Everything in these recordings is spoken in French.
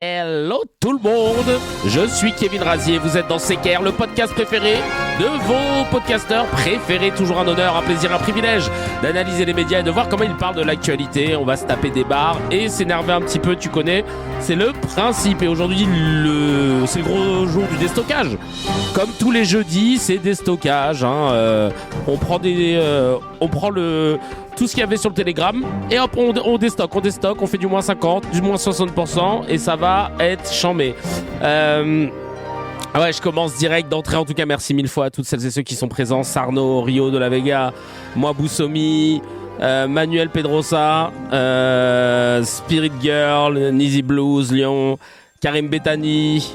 Hello tout le monde, je suis Kevin Razier, vous êtes dans CKR, le podcast préféré de vos podcasteurs préférés. Toujours un honneur, un plaisir, un privilège d'analyser les médias et de voir comment ils parlent de l'actualité. On va se taper des barres et s'énerver un petit peu, tu connais, c'est le principe. Et aujourd'hui, c'est le gros jour du déstockage. Comme tous les jeudis, c'est déstockage. On prend tout ce qu'il y avait sur le Telegram et hop, on déstocke, on fait du moins 50, du moins 60% et ça va être chambé. Ouais, je commence direct d'entrée. En tout cas, merci mille fois à toutes celles et ceux qui sont présents. Sarno, Rio de la Vega, moi Boussomi, Manuel Pedrosa, Spirit Girl, Nizy Blues, Lyon, Karim Betani,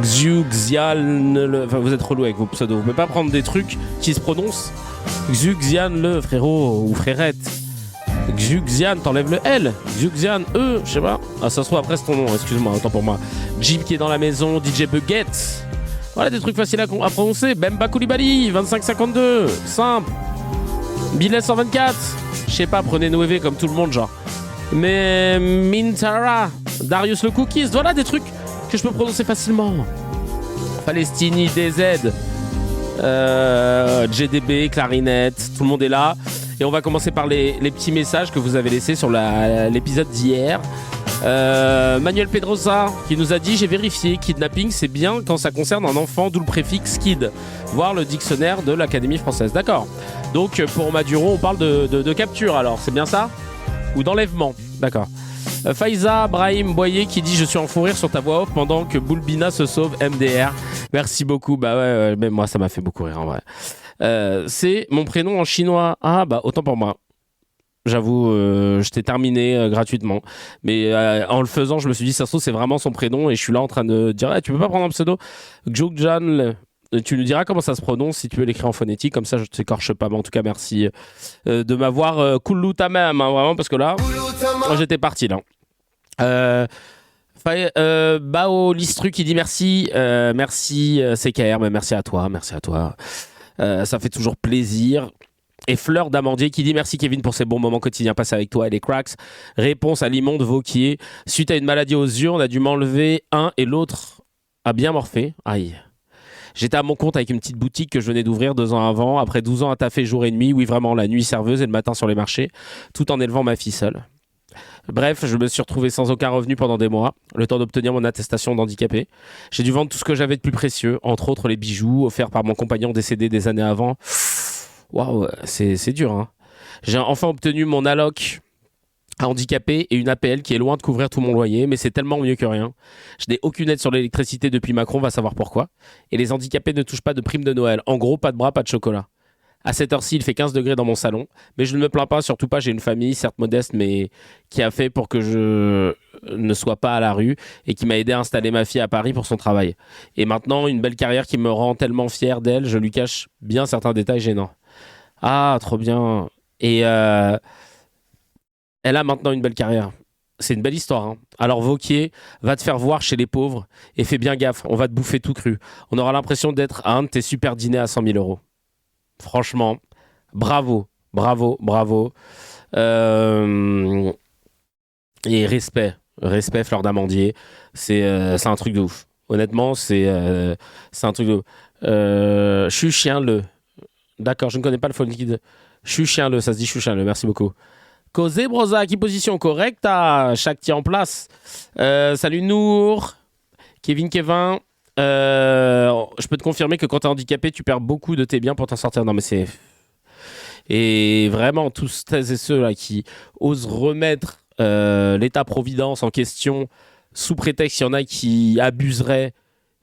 Xial, enfin vous êtes relou avec vos pseudos. Vous pouvez pas prendre des trucs qui se prononcent Xuxian le frérot ou frérette. Xuxian, t'enlèves le L. Xuxian, je sais pas. Ah, ça se trouve après c'est ton nom, excuse-moi, autant pour moi. Jeep qui est dans la maison, DJ Buggett. Voilà des trucs faciles à prononcer. Bemba Koulibaly, 25-52, simple. Billet 124, je sais pas, prenez Noévé comme tout le monde, genre. Mais Mintara, Darius le Cookies, voilà des trucs que je peux prononcer facilement. Palestini, DZ. GDB, Clarinette, tout le monde est là. Et on va commencer par les petits messages que vous avez laissés sur l'épisode d'hier. Manuel Pedrosa qui nous a dit: j'ai vérifié, kidnapping c'est bien quand ça concerne un enfant, d'où le préfixe kid. Voir le dictionnaire de l'Académie française. D'accord. Donc pour Maduro on parle de capture alors, c'est bien ça? Ou d'enlèvement. D'accord. Faiza Brahim Boyer qui dit: je suis en fou rire sur ta voix off pendant que Boulbina se sauve MDR. Merci beaucoup. Bah ouais, même moi ça m'a fait beaucoup rire en vrai. C'est mon prénom en chinois. Ah bah autant pour moi. J'avoue, je t'ai terminé gratuitement. Mais en le faisant, je me suis dit, ça se trouve, c'est vraiment son prénom. Et je suis là en train de dire: tu peux pas prendre un pseudo? Gjoukjan, tu nous diras comment ça se prononce si tu veux l'écrire en phonétique. Comme ça, je t'écorche pas. Mais en tout cas, merci de m'avoir coulou ta même. Vraiment, parce que là, moi, j'étais parti là. Bao Listru qui dit merci. Merci CKR, mais merci à toi. Merci à toi. Ça fait toujours plaisir. Et Fleur d'Amandier qui dit: merci Kevin pour ces bons moments quotidiens passés avec toi et les cracks. Réponse à l'immonde Vauquier: suite à une maladie aux yeux, on a dû m'enlever un et l'autre a bien morphé. Aïe. J'étais à mon compte avec une petite boutique que je venais d'ouvrir 2 ans avant. Après 12 ans à taffer jour et nuit, oui vraiment la nuit serveuse et le matin sur les marchés, tout en élevant ma fille seule. Bref, je me suis retrouvé sans aucun revenu pendant des mois, le temps d'obtenir mon attestation d'handicapé. J'ai dû vendre tout ce que j'avais de plus précieux, entre autres les bijoux offerts par mon compagnon décédé des années avant. Waouh, c'est dur, hein. J'ai enfin obtenu mon alloc handicapé et une APL qui est loin de couvrir tout mon loyer, mais c'est tellement mieux que rien. Je n'ai aucune aide sur l'électricité depuis Macron, va savoir pourquoi. Et les handicapés ne touchent pas de prime de Noël. En gros, pas de bras, pas de chocolat. À cette heure-ci, il fait 15 degrés dans mon salon, mais je ne me plains pas, surtout pas, j'ai une famille, certes modeste, mais qui a fait pour que je ne sois pas à la rue et qui m'a aidé à installer ma fille à Paris pour son travail. Et maintenant, une belle carrière qui me rend tellement fier d'elle, je lui cache bien certains détails gênants. Ah, trop bien. Et elle a maintenant une belle carrière. C'est une belle histoire, hein. Alors Vauquier, va te faire voir chez les pauvres et fais bien gaffe, on va te bouffer tout cru. On aura l'impression d'être à un de tes super dîners à 100 000 euros. Franchement, bravo. Et respect Fleur d'Amandier. C'est un truc de ouf. Honnêtement, c'est un truc de ouf. Je suis chien le. D'accord, je ne connais pas le phonique de. Je suis chien le, ça se dit je suis chien le, merci beaucoup. Causé Brosa, qui position correcte à chaque tir en place. Salut Nour, Kevin. Je peux te confirmer que quand t'es handicapé, tu perds beaucoup de tes biens pour t'en sortir. Non mais c'est... Et vraiment, tous ceux et ceux là qui osent remettre l'État-providence en question sous prétexte qu'il y en a qui abuseraient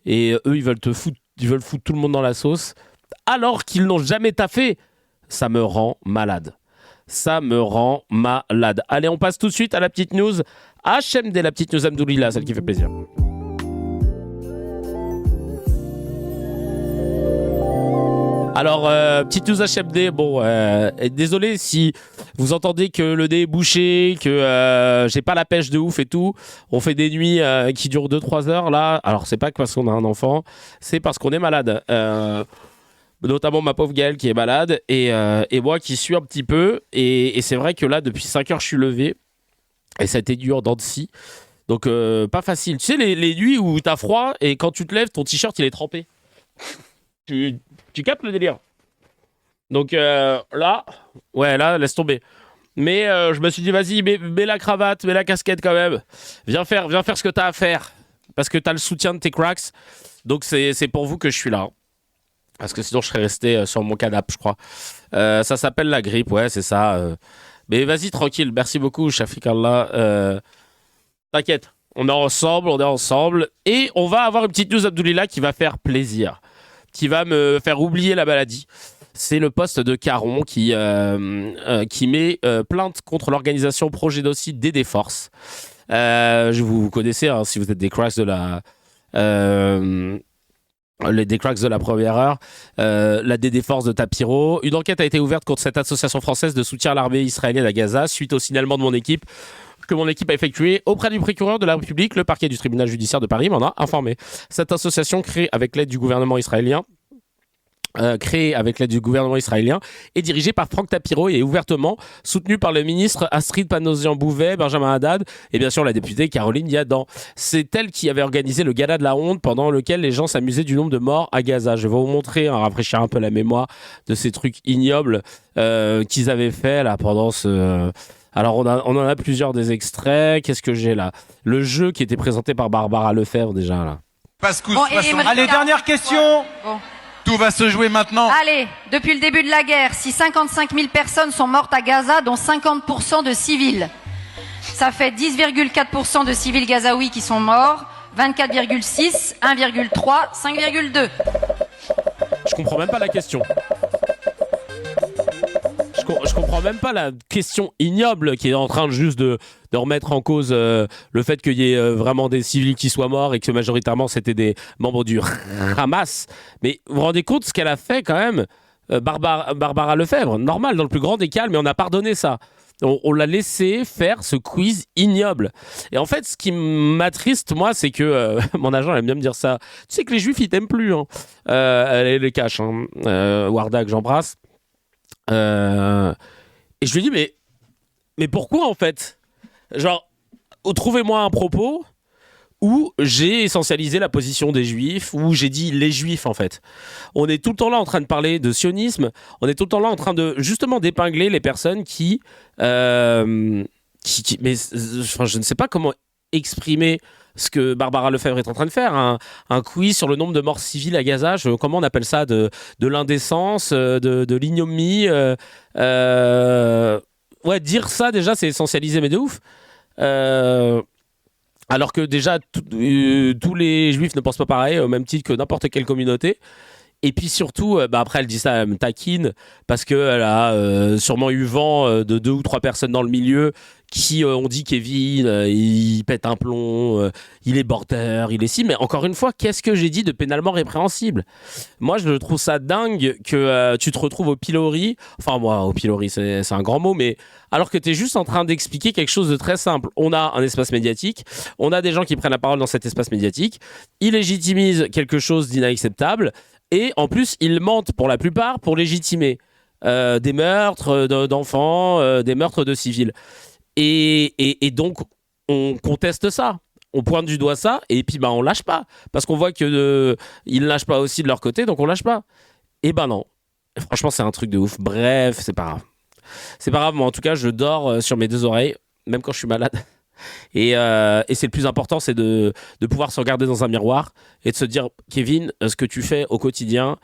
et eux, ils veulent foutre tout le monde dans la sauce alors qu'ils n'ont jamais taffé. Ça me rend malade. Allez, on passe tout de suite à la petite news HMD, la petite news Amdoulila, celle qui fait plaisir. Alors, petite news HMD, bon, désolé si vous entendez que le nez est bouché, que j'ai pas la pêche de ouf et tout. On fait des nuits qui durent 2-3 heures là. Alors, c'est pas que parce qu'on a un enfant, c'est parce qu'on est malade. Notamment ma pauvre Gaëlle qui est malade et moi qui suis un petit peu. Et c'est vrai que là, depuis 5 heures, je suis levé. Et ça a été dur, dents de scie. Donc pas facile. Tu sais les nuits où t'as froid et quand tu te lèves ton t-shirt il est trempé. Tu captes le délire. Donc là laisse tomber. Mais je me suis dit vas-y mets la cravate, mets la casquette quand même. Viens faire ce que t'as à faire parce que t'as le soutien de tes cracks. Donc c'est pour vous que je suis là. Parce que sinon je serais resté sur mon canapé je crois. Ça s'appelle la grippe, ouais c'est ça. Mais vas-y tranquille, merci beaucoup Shafiq Allah. T'inquiète, on est ensemble. Et on va avoir une petite news Abdoulillah qui va faire plaisir. Qui va me faire oublier la maladie. C'est le poste de Caron qui met plainte contre l'organisation Progénocide des Forces. Vous connaissez, hein, si vous êtes des cracks de la... des cracks de la première heure, la DD Force de Tapiro. Une enquête a été ouverte contre cette association française de soutien à l'armée israélienne à Gaza suite au signalement de mon équipe a effectué auprès du procureur de la République. Le parquet du tribunal judiciaire de Paris m'en a informé. Cette association créée avec l'aide du gouvernement israélien est dirigée par Franck Tapiro et est ouvertement soutenue par le ministre Astrid Panosyan-Bouvet, Benjamin Haddad et bien sûr la députée Caroline Yadan. C'est elle qui avait organisé le gala de la honte pendant lequel les gens s'amusaient du nombre de morts à Gaza. Je vais vous montrer, rafraîchir un peu la mémoire de ces trucs ignobles qu'ils avaient fait là pendant ce... Alors on en a plusieurs des extraits. Qu'est-ce que j'ai là? Le jeu qui était présenté par Barbara Lefebvre déjà là. Allez, dernière question. Bon. Tout va se jouer maintenant. Allez, depuis le début de la guerre, si 55 000 personnes sont mortes à Gaza, dont 50% de civils, ça fait 10,4% de civils gazaouis qui sont morts, 24,6, 1,3, 5,2. Je comprends même pas la question. Je comprends même pas la question ignoble qui est en train juste de remettre en cause le fait qu'il y ait vraiment des civils qui soient morts et que majoritairement c'était des membres du Hamas. Mais vous vous rendez compte ce qu'elle a fait quand même, Barbara Lefebvre, normal, dans le plus grand des calmes, mais on a pardonné ça. On l'a laissé faire ce quiz ignoble. Et en fait, ce qui m'attriste, moi, c'est que mon agent aime bien me dire ça. Tu sais que les juifs, ils t'aiment plus. Hein. Elle les cache. Hein. Warda, que j'embrasse. Et je lui dis mais pourquoi en fait, genre trouvez-moi un propos où j'ai essentialisé la position des juifs, où j'ai dit les juifs en fait. On est tout le temps là en train de parler de sionisme, on est tout le temps là en train de justement d'épingler les personnes qui mais enfin, je ne sais pas comment exprimer ce que Barbara Lefebvre est en train de faire, un quiz sur le nombre de morts civiles à Gaza, comment on appelle ça, de l'indécence, de l'ignominie. Ouais, dire ça déjà, c'est essentialisé, mais de ouf. Alors que déjà, tous les juifs ne pensent pas pareil, au même titre que n'importe quelle communauté. Et puis surtout, après elle dit ça, elle me taquine, parce qu'elle a sûrement eu vent de 2 ou 3 personnes dans le milieu qui ont dit Kevin, il pète un plomb, il est border, il est si. Mais encore une fois, qu'est-ce que j'ai dit de pénalement répréhensible? Moi, je trouve ça dingue que tu te retrouves au pilori. Enfin, moi, au pilori, c'est un grand mot, mais alors que tu es juste en train d'expliquer quelque chose de très simple. On a un espace médiatique, on a des gens qui prennent la parole dans cet espace médiatique, ils légitimisent quelque chose d'inacceptable, et en plus, ils mentent pour la plupart pour légitimer des meurtres d'enfants, des meurtres de civils. Et donc, on conteste ça. On pointe du doigt ça, et puis on lâche pas. Parce qu'on voit que ils ne lâchent pas aussi de leur côté, donc on lâche pas. Et non. Franchement, c'est un truc de ouf. Bref, c'est pas grave. C'est pas grave, moi en tout cas, je dors sur mes 2 oreilles, même quand je suis malade. Et c'est le plus important, c'est de pouvoir se regarder dans un miroir et de se dire, Kevin, ce que tu fais au quotidien,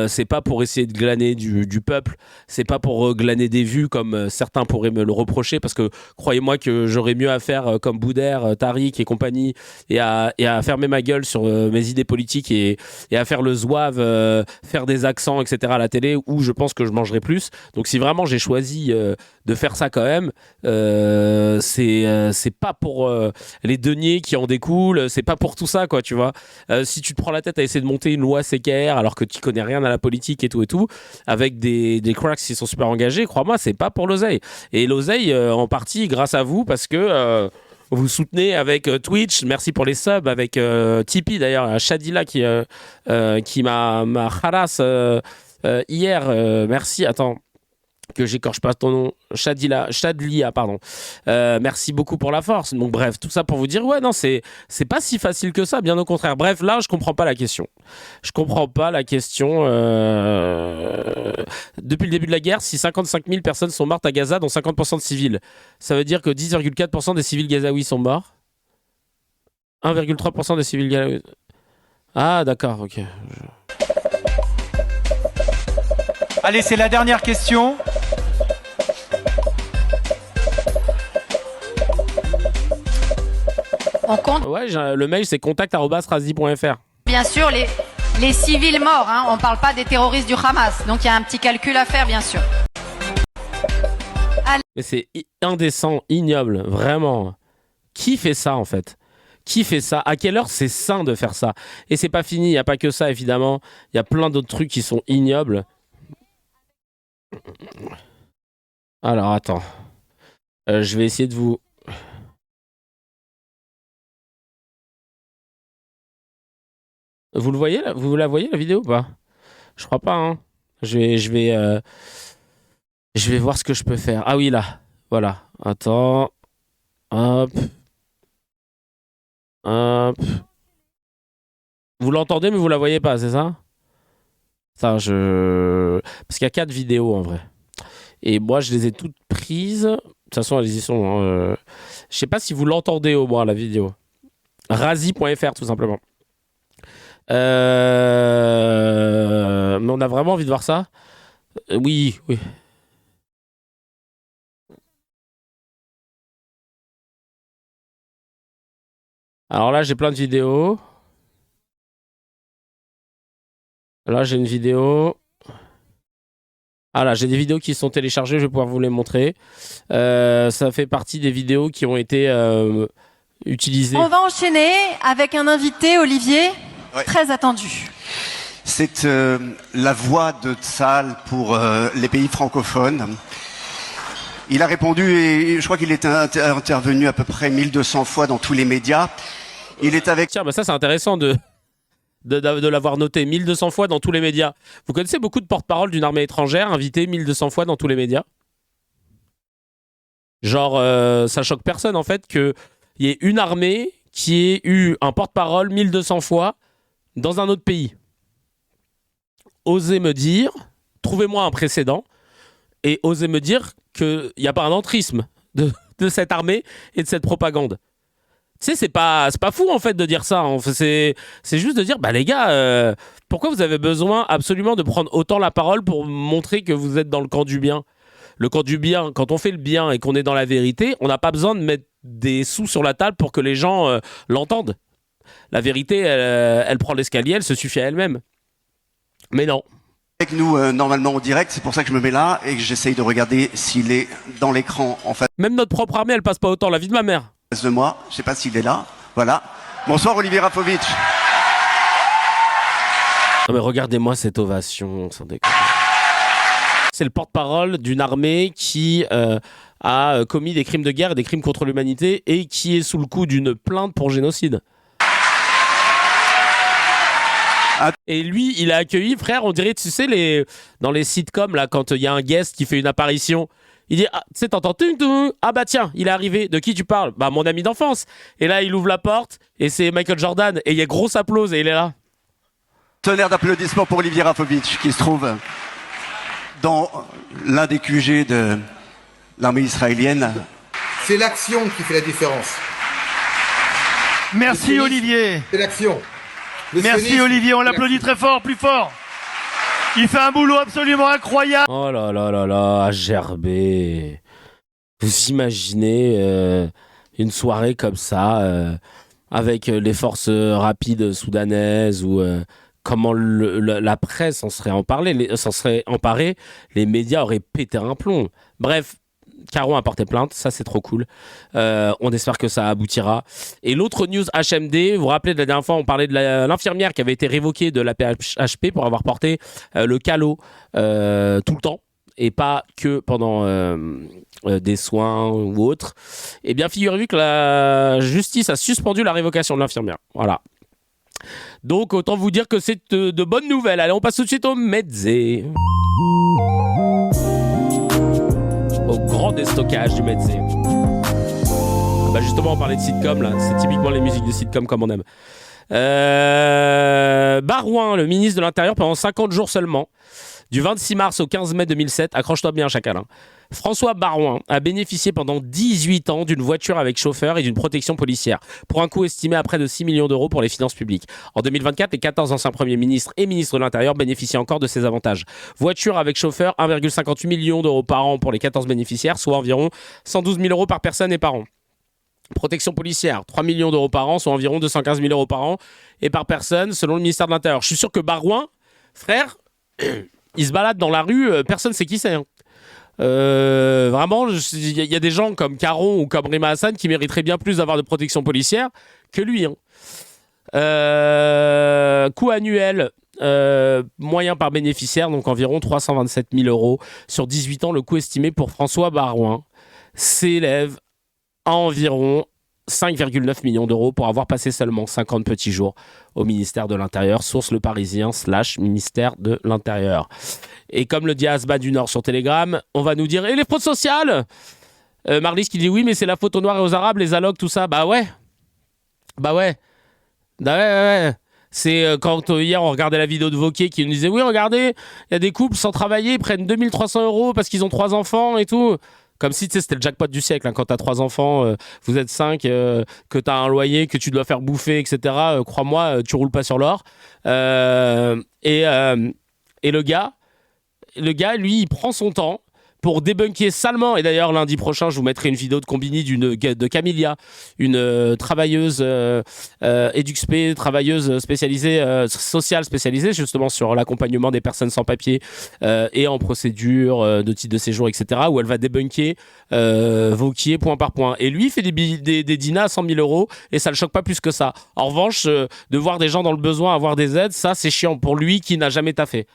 c'est pas pour essayer de glaner du peuple, c'est pas pour glaner des vues comme certains pourraient me le reprocher, parce que croyez-moi que j'aurais mieux à faire comme Boudère, Tariq et compagnie, et à fermer ma gueule sur mes idées politiques et à faire le zouave, faire des accents, etc. à la télé, où je pense que je mangerai plus. Donc si vraiment j'ai choisi de faire ça quand même, c'est pas pour les deniers qui en découlent, c'est pas pour tout ça, quoi, tu vois. Si tu te prends la tête à essayer de monter une loi CKR alors que tu connais rien à la politique et tout, avec des cracks qui sont super engagés, crois-moi, c'est pas pour l'oseille. Et l'oseille, en partie grâce à vous, parce que vous soutenez avec Twitch, merci pour les subs, avec Tipeee d'ailleurs, Shadila qui m'a harass hier, merci, attends. que j'écorche pas ton nom, Chadlia, pardon. Merci beaucoup pour la force. Donc bref, tout ça pour vous dire, ouais, non, c'est pas si facile que ça, bien au contraire. Bref, là, je comprends pas la question. Je comprends pas la question. Depuis le début de la guerre, si 55 000 personnes sont mortes à Gaza, dont 50% de civils, ça veut dire que 10,4% des civils gazaouis sont morts. 1,3% des civils gazaouis. Ah, d'accord, ok. Allez, c'est la dernière question. On compte Ouais, le mail c'est contact@razi.fr. bien sûr les civils morts, hein. On parle pas des terroristes du Hamas. Donc il y a un petit calcul à faire, bien sûr. Mais c'est indécent, ignoble, vraiment. Qui fait ça en fait? Qui fait ça? À quelle heure c'est sain de faire ça? Et c'est pas fini, il n'y a pas que ça évidemment. Il y a plein d'autres trucs qui sont ignobles. Alors attends. Je vais essayer de vous... Vous le voyez là? Vous la voyez la vidéo ou pas? Je crois pas, hein. Je vais voir ce que je peux faire. Ah oui, là. Voilà. Attends. Hop. Hop. Vous l'entendez, mais vous la voyez pas, c'est ça? Ça, parce qu'il y a 4 vidéos en vrai. Et moi, je les ai toutes prises. De toute façon, elles y sont. Hein. Je sais pas si vous l'entendez au moins, la vidéo. Razi.fr, tout simplement. Mais on a vraiment envie de voir ça? Oui, oui. Alors là, j'ai plein de vidéos. Là, j'ai une vidéo. Ah là, j'ai des vidéos qui sont téléchargées, je vais pouvoir vous les montrer. Ça fait partie des vidéos qui ont été utilisées. On va enchaîner avec un invité, Olivier, très attendu. C'est la voix de Tsahal pour les pays francophones. Il a répondu, et je crois qu'il est intervenu à peu près 1200 fois dans tous les médias. Il est avec... Tiens, bah ça c'est intéressant de l'avoir noté 1200 fois dans tous les médias. Vous connaissez beaucoup de porte-parole d'une armée étrangère invités 1200 fois dans tous les médias? Genre, ça choque personne en fait qu'il y ait une armée qui ait eu un porte-parole 1200 fois dans un autre pays. Osez me dire, trouvez-moi un précédent, et osez me dire qu'il n'y a pas un entrisme de cette armée et de cette propagande. Tu sais, c'est pas fou en fait de dire ça. C'est juste de dire, bah les gars, pourquoi vous avez besoin absolument de prendre autant la parole pour montrer que vous êtes dans le camp du bien? Le camp du bien, quand on fait le bien et qu'on est dans la vérité, on n'a pas besoin de mettre des sous sur la table pour que les gens l'entendent. La vérité, elle prend l'escalier, elle se suffit à elle-même. Mais non. Avec nous normalement en direct, c'est pour ça que je me mets là et que j'essaye de regarder s'il est dans l'écran en face Même notre propre armée, elle passe pas autant. La vie de ma mère. de moi. Je sais pas s'il est là. Voilà. Bonsoir Olivier Rafovitch. Non mais regardez-moi cette ovation, sans déconner. C'est le porte-parole d'une armée qui a commis des crimes de guerre et des crimes contre l'humanité et qui est sous le coup d'une plainte pour génocide. Et lui, il a accueilli, frère, on dirait, tu sais, dans les sitcoms, là, quand il y a un guest qui fait une apparition, il dit, ah, tu sais, t'entends, ah bah tiens, il est arrivé, de qui tu parles? Bah mon ami d'enfance. Et là, il ouvre la porte, et c'est Michael Jordan, et il y a grosse applause, et il est là. Tonnerre d'applaudissements pour Olivier Rafovitch, qui se trouve dans l'un des QG de l'armée israélienne. C'est l'action qui fait la différence. Merci Olivier. C'est l'action. Merci Olivier, on l'applaudit très fort, plus fort. Il fait un boulot absolument incroyable. Oh là là là là, à gerber. Vous imaginez une soirée comme ça, avec les forces rapides soudanaises, ou comment la presse s'en serait emparée, les médias auraient pété un plomb. Bref, Caron a porté plainte, ça c'est trop cool. On espère que ça aboutira. Et l'autre news HMD, vous vous rappelez de la dernière fois, on parlait de l'infirmière qui avait été révoquée de la PHP pour avoir porté le calot tout le temps et pas que pendant des soins ou autres. Eh bien, figurez-vous que la justice a suspendu la révocation de l'infirmière. Voilà. Donc, autant vous dire que c'est de bonnes nouvelles. Allez, on passe tout de suite au Mezzé. au grand déstockage du Metzé. Bah justement, on parlait de sitcom là, c'est typiquement les musiques de sitcom comme on aime. Barouin, le ministre de l'Intérieur, pendant 50 jours seulement, du 26 mars au 15 mai 2007, accroche-toi bien chacal, hein. François Barouin a bénéficié pendant 18 ans d'une voiture avec chauffeur et d'une protection policière, pour un coût estimé à près de 6 millions d'euros pour les finances publiques. En 2024, les 14 anciens premiers ministres et ministres de l'Intérieur bénéficient encore de ces avantages. Voiture avec chauffeur, 1,58 million d'euros par an pour les 14 bénéficiaires, soit environ 112 000 euros par personne et par an. Protection policière, 3 millions d'euros par an, soit environ 215 000 euros par an et par personne, selon le ministère de l'Intérieur. Je suis sûr que Barouin, frère, il se balade dans la rue, personne ne sait qui c'est. Hein. Vraiment, il y a des gens comme Caron ou comme Rima Hassan qui mériteraient bien plus d'avoir de protection policière que lui. Hein. Coût annuel moyen par bénéficiaire, donc environ 327 000 euros. Sur 18 ans, le coût estimé pour François Barouin s'élève à environ 5,9 millions d'euros pour avoir passé seulement 50 petits jours au ministère de l'Intérieur, source Le Parisien / ministère de l'Intérieur. Et comme le dit Asba du Nord sur Telegram, on va nous dire « Et les fraudes sociales ?» Marlys qui dit « Oui, mais c'est la faute aux Noirs et aux Arabes, les allocs, tout ça. » Bah ouais. C'est quand hier on regardait la vidéo de Wauquiez qui nous disait « Oui, regardez, il y a des couples sans travailler, ils prennent 2300 euros parce qu'ils ont 3 enfants et tout. » Comme si c'était le jackpot du siècle, hein. Quand t'as 3 enfants, vous êtes 5, que t'as un loyer, que tu dois faire bouffer, etc. Crois-moi, tu roules pas sur l'or. Et le gars, lui, il prend son temps pour débunker salement. Et d'ailleurs, lundi prochain, je vous mettrai une vidéo de Combini de Camilia, une travailleuse EduxP, travailleuse spécialisée, sociale spécialisée, justement sur l'accompagnement des personnes sans papier et en procédure de titre de séjour, etc., où elle va débunker Wauquiez point par point. Et lui, il fait des dinas à 100 000 euros et ça le choque pas plus que ça. En revanche, de voir des gens dans le besoin avoir des aides, ça, c'est chiant pour lui qui n'a jamais taffé.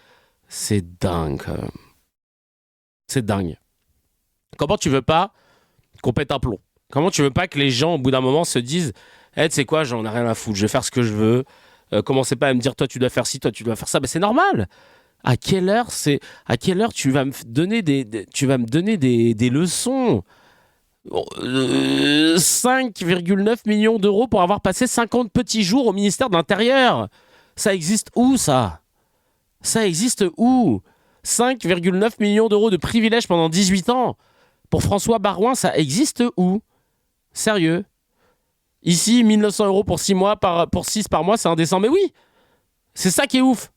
C'est dingue, quand même. C'est dingue. Comment tu veux pas qu'on pète un plomb? Comment tu veux pas que les gens, au bout d'un moment, se disent « tu sais quoi, j'en ai rien à foutre, je vais faire ce que je veux. Commencez pas à me dire « Toi, tu dois faire ci, toi, tu dois faire ça. » Ben, c'est normal. À quelle heure tu vas me donner des leçons? 5,9 millions d'euros pour avoir passé 50 petits jours au ministère de l'Intérieur. Ça existe où, ça? Ça existe où? 5,9 millions d'euros de privilèges pendant 18 ans. Pour François Barouin, ça existe où? Sérieux? Ici, 1 900 euros pour 6 par mois, c'est indécent. Mais oui, c'est ça qui est ouf.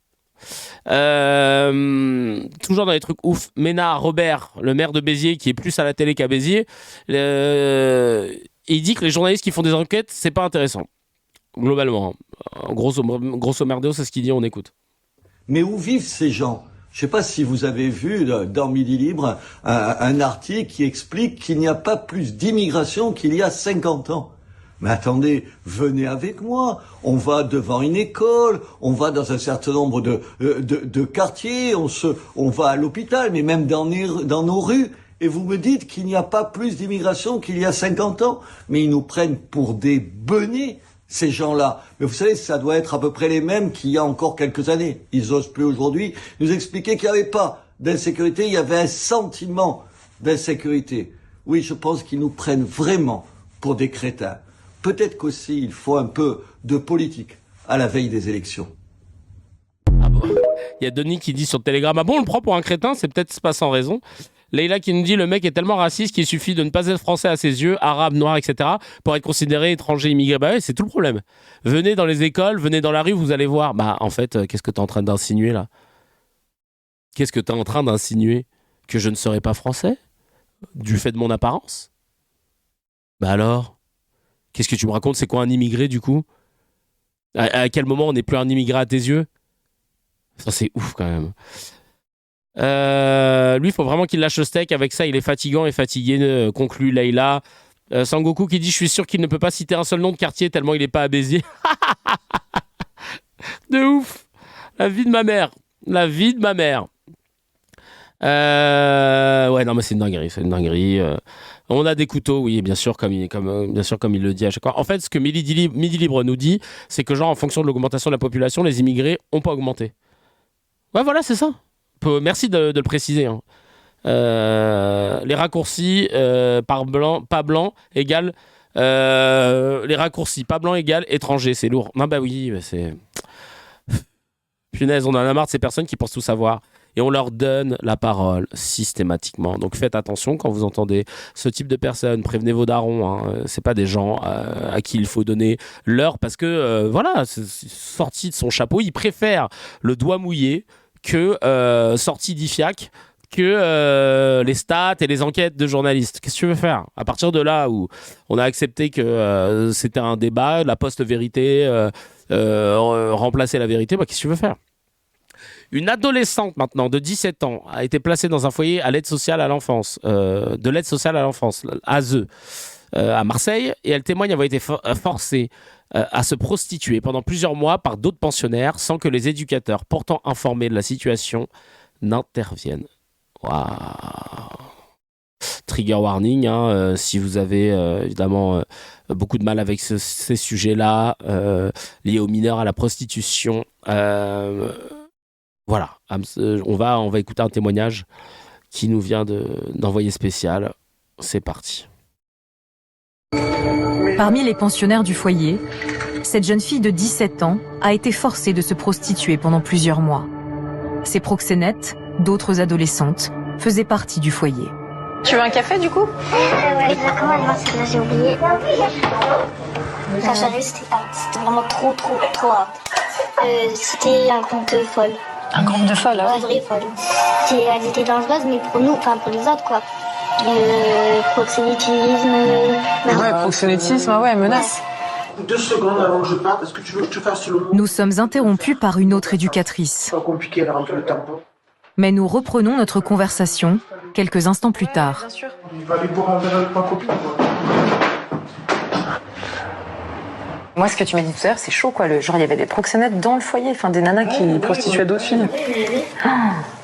Toujours dans les trucs ouf, Ménard Robert, le maire de Béziers, qui est plus à la télé qu'à Béziers, il dit que les journalistes qui font des enquêtes, c'est pas intéressant. Globalement. Grosso merdo, c'est ce qu'il dit, on écoute. Mais où vivent ces gens? Je ne sais pas si vous avez vu dans Midi Libre un article qui explique qu'il n'y a pas plus d'immigration qu'il y a 50 ans. Mais attendez, venez avec moi. On va devant une école, on va dans un certain nombre de quartiers, on va à l'hôpital, mais même dans nos rues. Et vous me dites qu'il n'y a pas plus d'immigration qu'il y a 50 ans. Mais ils nous prennent pour des benets, ces gens-là. Mais vous savez, ça doit être à peu près les mêmes qu'il y a encore quelques années. Ils osent plus aujourd'hui nous expliquer qu'il n'y avait pas d'insécurité, il y avait un sentiment d'insécurité. Oui, je pense qu'ils nous prennent vraiment pour des crétins. Peut-être qu'aussi il faut un peu de politique à la veille des élections. Ah bon. Il y a Denis qui dit sur Telegram, ah bon, on le prend pour un crétin, c'est peut-être pas sans raison. Leïla qui nous dit, le mec est tellement raciste qu'il suffit de ne pas être français à ses yeux, arabe, noir, etc., pour être considéré étranger, immigré. Bah ouais, c'est tout le problème. Venez dans les écoles, venez dans la rue, vous allez voir. Bah en fait, qu'est-ce que t'es en train d'insinuer là? Qu'est-ce que t'es en train d'insinuer? Que je ne serais pas français? Du fait de mon apparence? Bah alors? Qu'est-ce que tu me racontes? C'est quoi un immigré du coup? À quel moment on n'est plus un immigré à tes yeux? Ça c'est ouf quand même. Lui, il faut vraiment qu'il lâche le steak. Avec ça, il est fatigant et fatigué, conclut Leïla. Sangoku qui dit, je suis sûr qu'il ne peut pas citer un seul nom de quartier tellement il n'est pas à Béziers. De ouf. La vie de ma mère. La vie de ma mère. Ouais, non, mais c'est une dinguerie. C'est une dinguerie. On a des couteaux, oui, bien sûr, comme il le dit à chaque fois. En fait, ce que Midi Libre nous dit, c'est que genre, en fonction de l'augmentation de la population, les immigrés n'ont pas augmenté. Ouais, voilà, c'est ça. Merci de le préciser. Hein. Les raccourcis pas blanc égale les raccourcis pas blanc égale étranger, c'est lourd. Non bah oui, c'est punaise, on en a marre de ces personnes qui pensent tout savoir. Et on leur donne la parole systématiquement. Donc faites attention quand vous entendez ce type de personnes. Prévenez vos darons. Hein. C'est pas des gens à qui il faut donner l'heure parce que voilà, c'est sorti de son chapeau. Il préfère le doigt mouillé que sorti d'IFIAC, que les stats et les enquêtes de journalistes. Qu'est-ce que tu veux faire ? À partir de là où on a accepté que c'était un débat, la post-vérité remplacer la vérité, qu'est-ce que tu veux faire ? Une adolescente maintenant de 17 ans a été placée dans un foyer à l'aide sociale à l'enfance, de l'aide sociale à l'enfance, ASE, à Marseille, et elle témoigne avoir été forcée à se prostituer pendant plusieurs mois par d'autres pensionnaires sans que les éducateurs, pourtant informés de la situation, n'interviennent. Waouh. Trigger warning, hein, si vous avez évidemment beaucoup de mal avec ces sujets-là, liés aux mineurs, à la prostitution. Voilà, on va écouter un témoignage qui nous vient d'Envoyé spécial. C'est parti. Parmi les pensionnaires du foyer, cette jeune fille de 17 ans a été forcée de se prostituer pendant plusieurs mois. Ses proxénètes, d'autres adolescentes, faisaient partie du foyer. Tu veux un café du coup? Ouais, comment c'est que là j'ai oublié. Quand j'arrive, c'était vraiment trop hard. C'était un groupe de folles. Un groupe de folles, ouais. Vraie folle. Elle était dangereuse, mais pour nous, enfin pour les autres, quoi. Proxénétisme. Ouais, proxénétisme, ouais, menace. 2 secondes avant que je parte, est-ce que tu veux que je fasse le mot? Nous sommes interrompus par une autre éducatrice. Pas compliqué, elle a rempli le tampon. Mais nous reprenons notre conversation quelques instants plus tard. Bien sûr. Il va aller boire un verre avec ma copine, quoi. Moi, ce que tu m'as dit tout à l'heure, c'est chaud, quoi. Genre, il y avait des proxénètes dans le foyer, enfin des nanas qui prostituaient d'autres filles. Oui.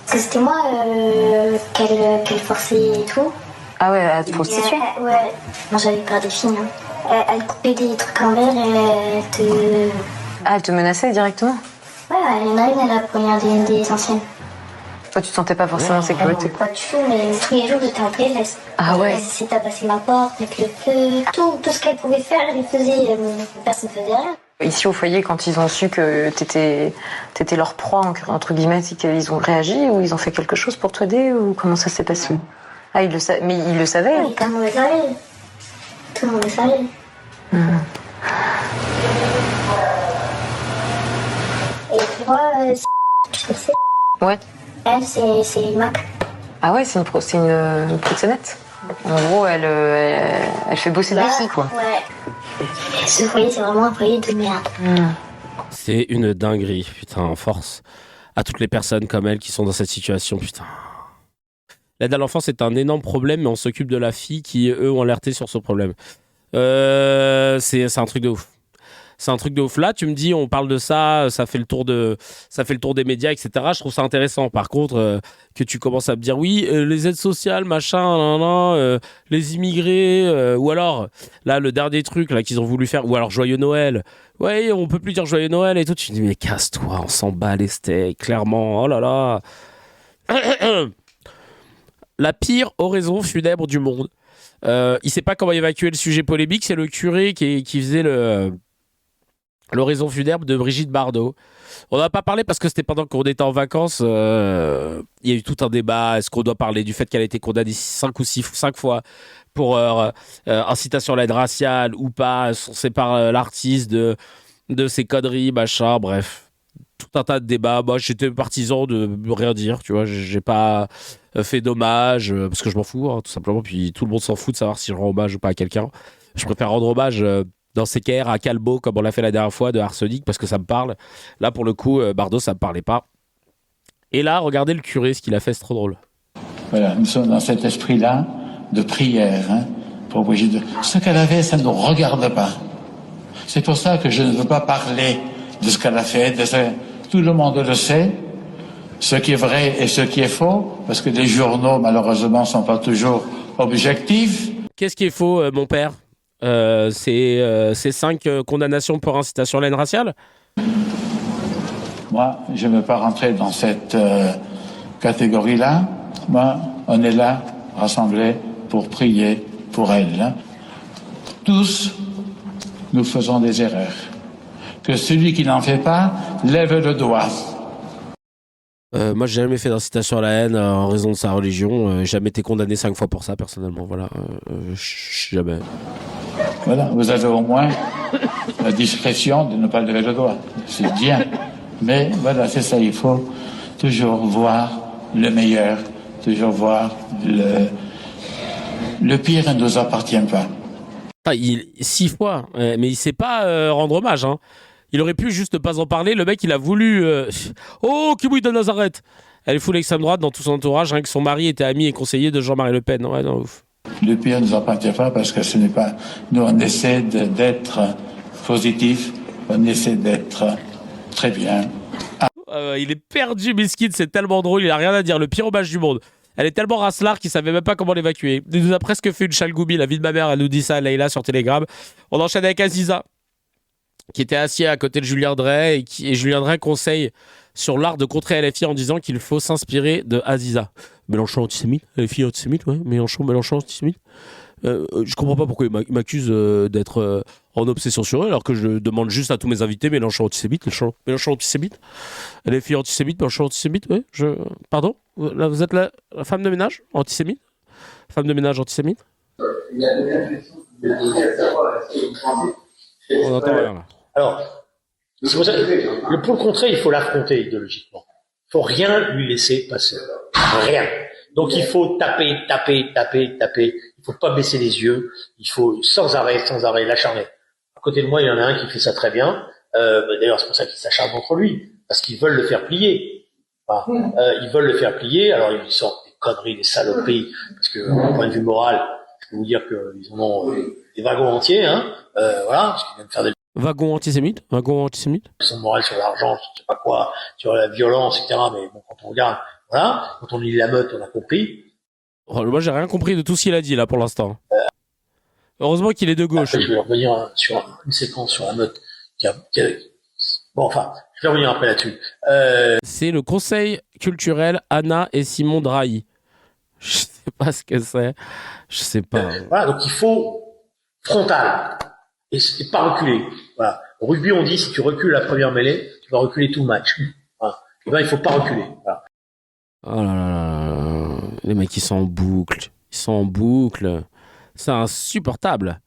C'était moi qu'elle forçait et tout. Ah ouais, à te prostituer? Ouais. Moi, j'avais peur des filles. Hein. Elle coupait des trucs en verre et elle te... Ah, elle te menaçait directement? Ouais, il y en a une, elle a poignardé des anciennes. Toi, tu te sentais pas forcément en sécurité? Pas du tout, mais tous les jours, j'étais en PLS. Ah ouais? Elle essayait de passer ma porte avec le feu. Tout ce qu'elle pouvait faire, elle le faisait. Personne ne faisait rien. Ici, au foyer, quand ils ont su que t'étais leur proie, entre guillemets, ils ont réagi ou ils ont fait quelque chose pour t'aider ou comment ça s'est passé? Ah, mais ils le savaient? Oui, tout le monde le savait. Tout le monde le savait. Et puis moi, tu sais, ouais. Elle, c'est Mac. Ah ouais, c'est une proxénète. En gros, elle fait bosser des filles, quoi. Ouais. Ce foyer, c'est vraiment un foyer de merde. C'est une dinguerie, putain, force à toutes les personnes comme elle qui sont dans cette situation, putain. L'aide à l'enfance est un énorme problème, mais on s'occupe de la fille qui, eux, ont alerté sur ce problème. C'est un truc de ouf. C'est un truc de ouf. Là, tu me dis, on parle de ça, ça fait le tour des médias, etc. Je trouve ça intéressant. Par contre, que tu commences à me dire, oui, les aides sociales, machin, les immigrés, ou alors, là, le dernier truc là qu'ils ont voulu faire, ou alors Joyeux Noël. Ouais, on peut plus dire Joyeux Noël et tout. Tu te dis, mais casse-toi, on s'en bat les steaks, clairement. Oh là là. La pire oraison funèbre du monde. Il sait pas comment évacuer le sujet polémique. C'est le curé qui faisait l'oraison funèbre de Brigitte Bardot. On n'en a pas parlé parce que c'était pendant qu'on était en vacances. Il y a eu tout un débat. Est-ce qu'on doit parler du fait qu'elle a été condamnée 5 fois pour incitation à la haine raciale ou pas? On sépare l'artiste de ses conneries, machin, bref. Tout un tas de débats. Moi, j'étais partisan de rien dire, tu vois. J'ai pas fait d'hommage parce que je m'en fous, hein, tout simplement. Puis tout le monde s'en fout de savoir si je rends hommage ou pas à quelqu'un. Je préfère rendre hommage dans CKR à Calbo, comme on l'a fait la dernière fois, de Arsenic, parce que ça me parle. Là, pour le coup, Bardot, ça me parlait pas. Et là, regardez le curé, ce qu'il a fait, c'est trop drôle. Voilà, nous sommes dans cet esprit-là de prière, pour Brigitte. Ce qu'elle avait, ça ne nous regarde pas. C'est pour ça que je ne veux pas parler de ce qu'elle a fait. Tout le monde le sait, ce qui est vrai et ce qui est faux, parce que les journaux, malheureusement, ne sont pas toujours objectifs. Qu'est-ce qui est faux, mon père? C'est 5 condamnations pour incitation à la haine raciale? Moi, je ne veux pas rentrer dans cette catégorie-là. Moi, on est là, rassemblés, pour prier pour elle. Hein. Tous, nous faisons des erreurs. Que celui qui n'en fait pas lève le doigt. Moi, j'ai jamais fait d'incitation à la haine en raison de sa religion. J'ai jamais été condamné 5 fois pour ça, personnellement. Voilà, jamais. Voilà, vous avez au moins la discrétion de ne pas lever le doigt. C'est bien. Mais voilà, c'est ça, il faut toujours voir le meilleur, toujours voir le pire ne nous appartient pas. 6 fois, mais il sait pas rendre hommage. Hein. Il aurait pu juste pas en parler. Le mec, il a voulu... Oh, Kibouï de Nazareth. Elle est full extrême droite dans tout son entourage, rien que son mari était ami et conseiller de Jean-Marie Le Pen. Ouais, non, ouf. Le pire ne nous appartient pas parce que ce n'est pas... Nous, on essaie d'être positif, on essaie d'être très bien. Il est perdu, Miskid, c'est tellement drôle, il a rien à dire. Le pire hommage du monde. Elle est tellement racelard qu'il savait même pas comment l'évacuer. Il nous a presque fait une chalgoubie, la vie de ma mère, elle nous dit ça à Leïla sur Telegram. On enchaîne avec Aziza, qui était assis à côté de Julien Drey, et Julien Drey conseille sur l'art de contrer LFI en disant qu'il faut s'inspirer de Aziza. Mélenchon antisémite, LFI antisémite, ouais, Mélenchon antisémite. Je comprends pas pourquoi il m'accuse d'être en obsession sur eux, alors que je demande juste à tous mes invités Mélenchon antisémite, Mélenchon antisémite, LFI antisémite, Mélenchon antisémite, ouais, pardon, là, vous êtes la femme de ménage antisémite, femme de ménage antisémite. On entend rien là. Alors, c'est pour ça que pour le contrer, il faut l'affronter idéologiquement. Il faut rien lui laisser passer. Rien. Donc il faut taper. Il faut pas baisser les yeux. Il faut sans arrêt l'acharner. À côté de moi, il y en a un qui fait ça très bien. D'ailleurs, c'est pour ça qu'ils s'acharnent contre lui. Parce qu'ils veulent le faire plier. Enfin, ils veulent le faire plier. Alors ils sortent des conneries, des saloperies. Parce que, d'un point de vue moral, je peux vous dire qu'ils en ont des wagons entiers. Hein. Voilà. Parce qu'ils viennent faire des Wagon antisémite. Son moral sur l'argent, je sais pas quoi, sur la violence, etc. Mais bon, quand on regarde, voilà, quand on lit la meute, on a compris. Oh, moi, j'ai rien compris de tout ce qu'il a dit là pour l'instant. Heureusement qu'il est de gauche. Je vais revenir sur une séquence sur la meute. Bon, enfin, je vais revenir après là-dessus. C'est le conseil culturel Anna et Simon Drahi. Je sais pas ce que c'est. Je sais pas. Voilà, donc il faut frontal. Et pas reculer. Voilà. Au rugby, on dit si tu recules la première mêlée, tu vas reculer tout le match. Voilà. Et ben, il faut pas reculer. Voilà. Oh là là là. Les mecs, ils sont en boucle. C'est insupportable.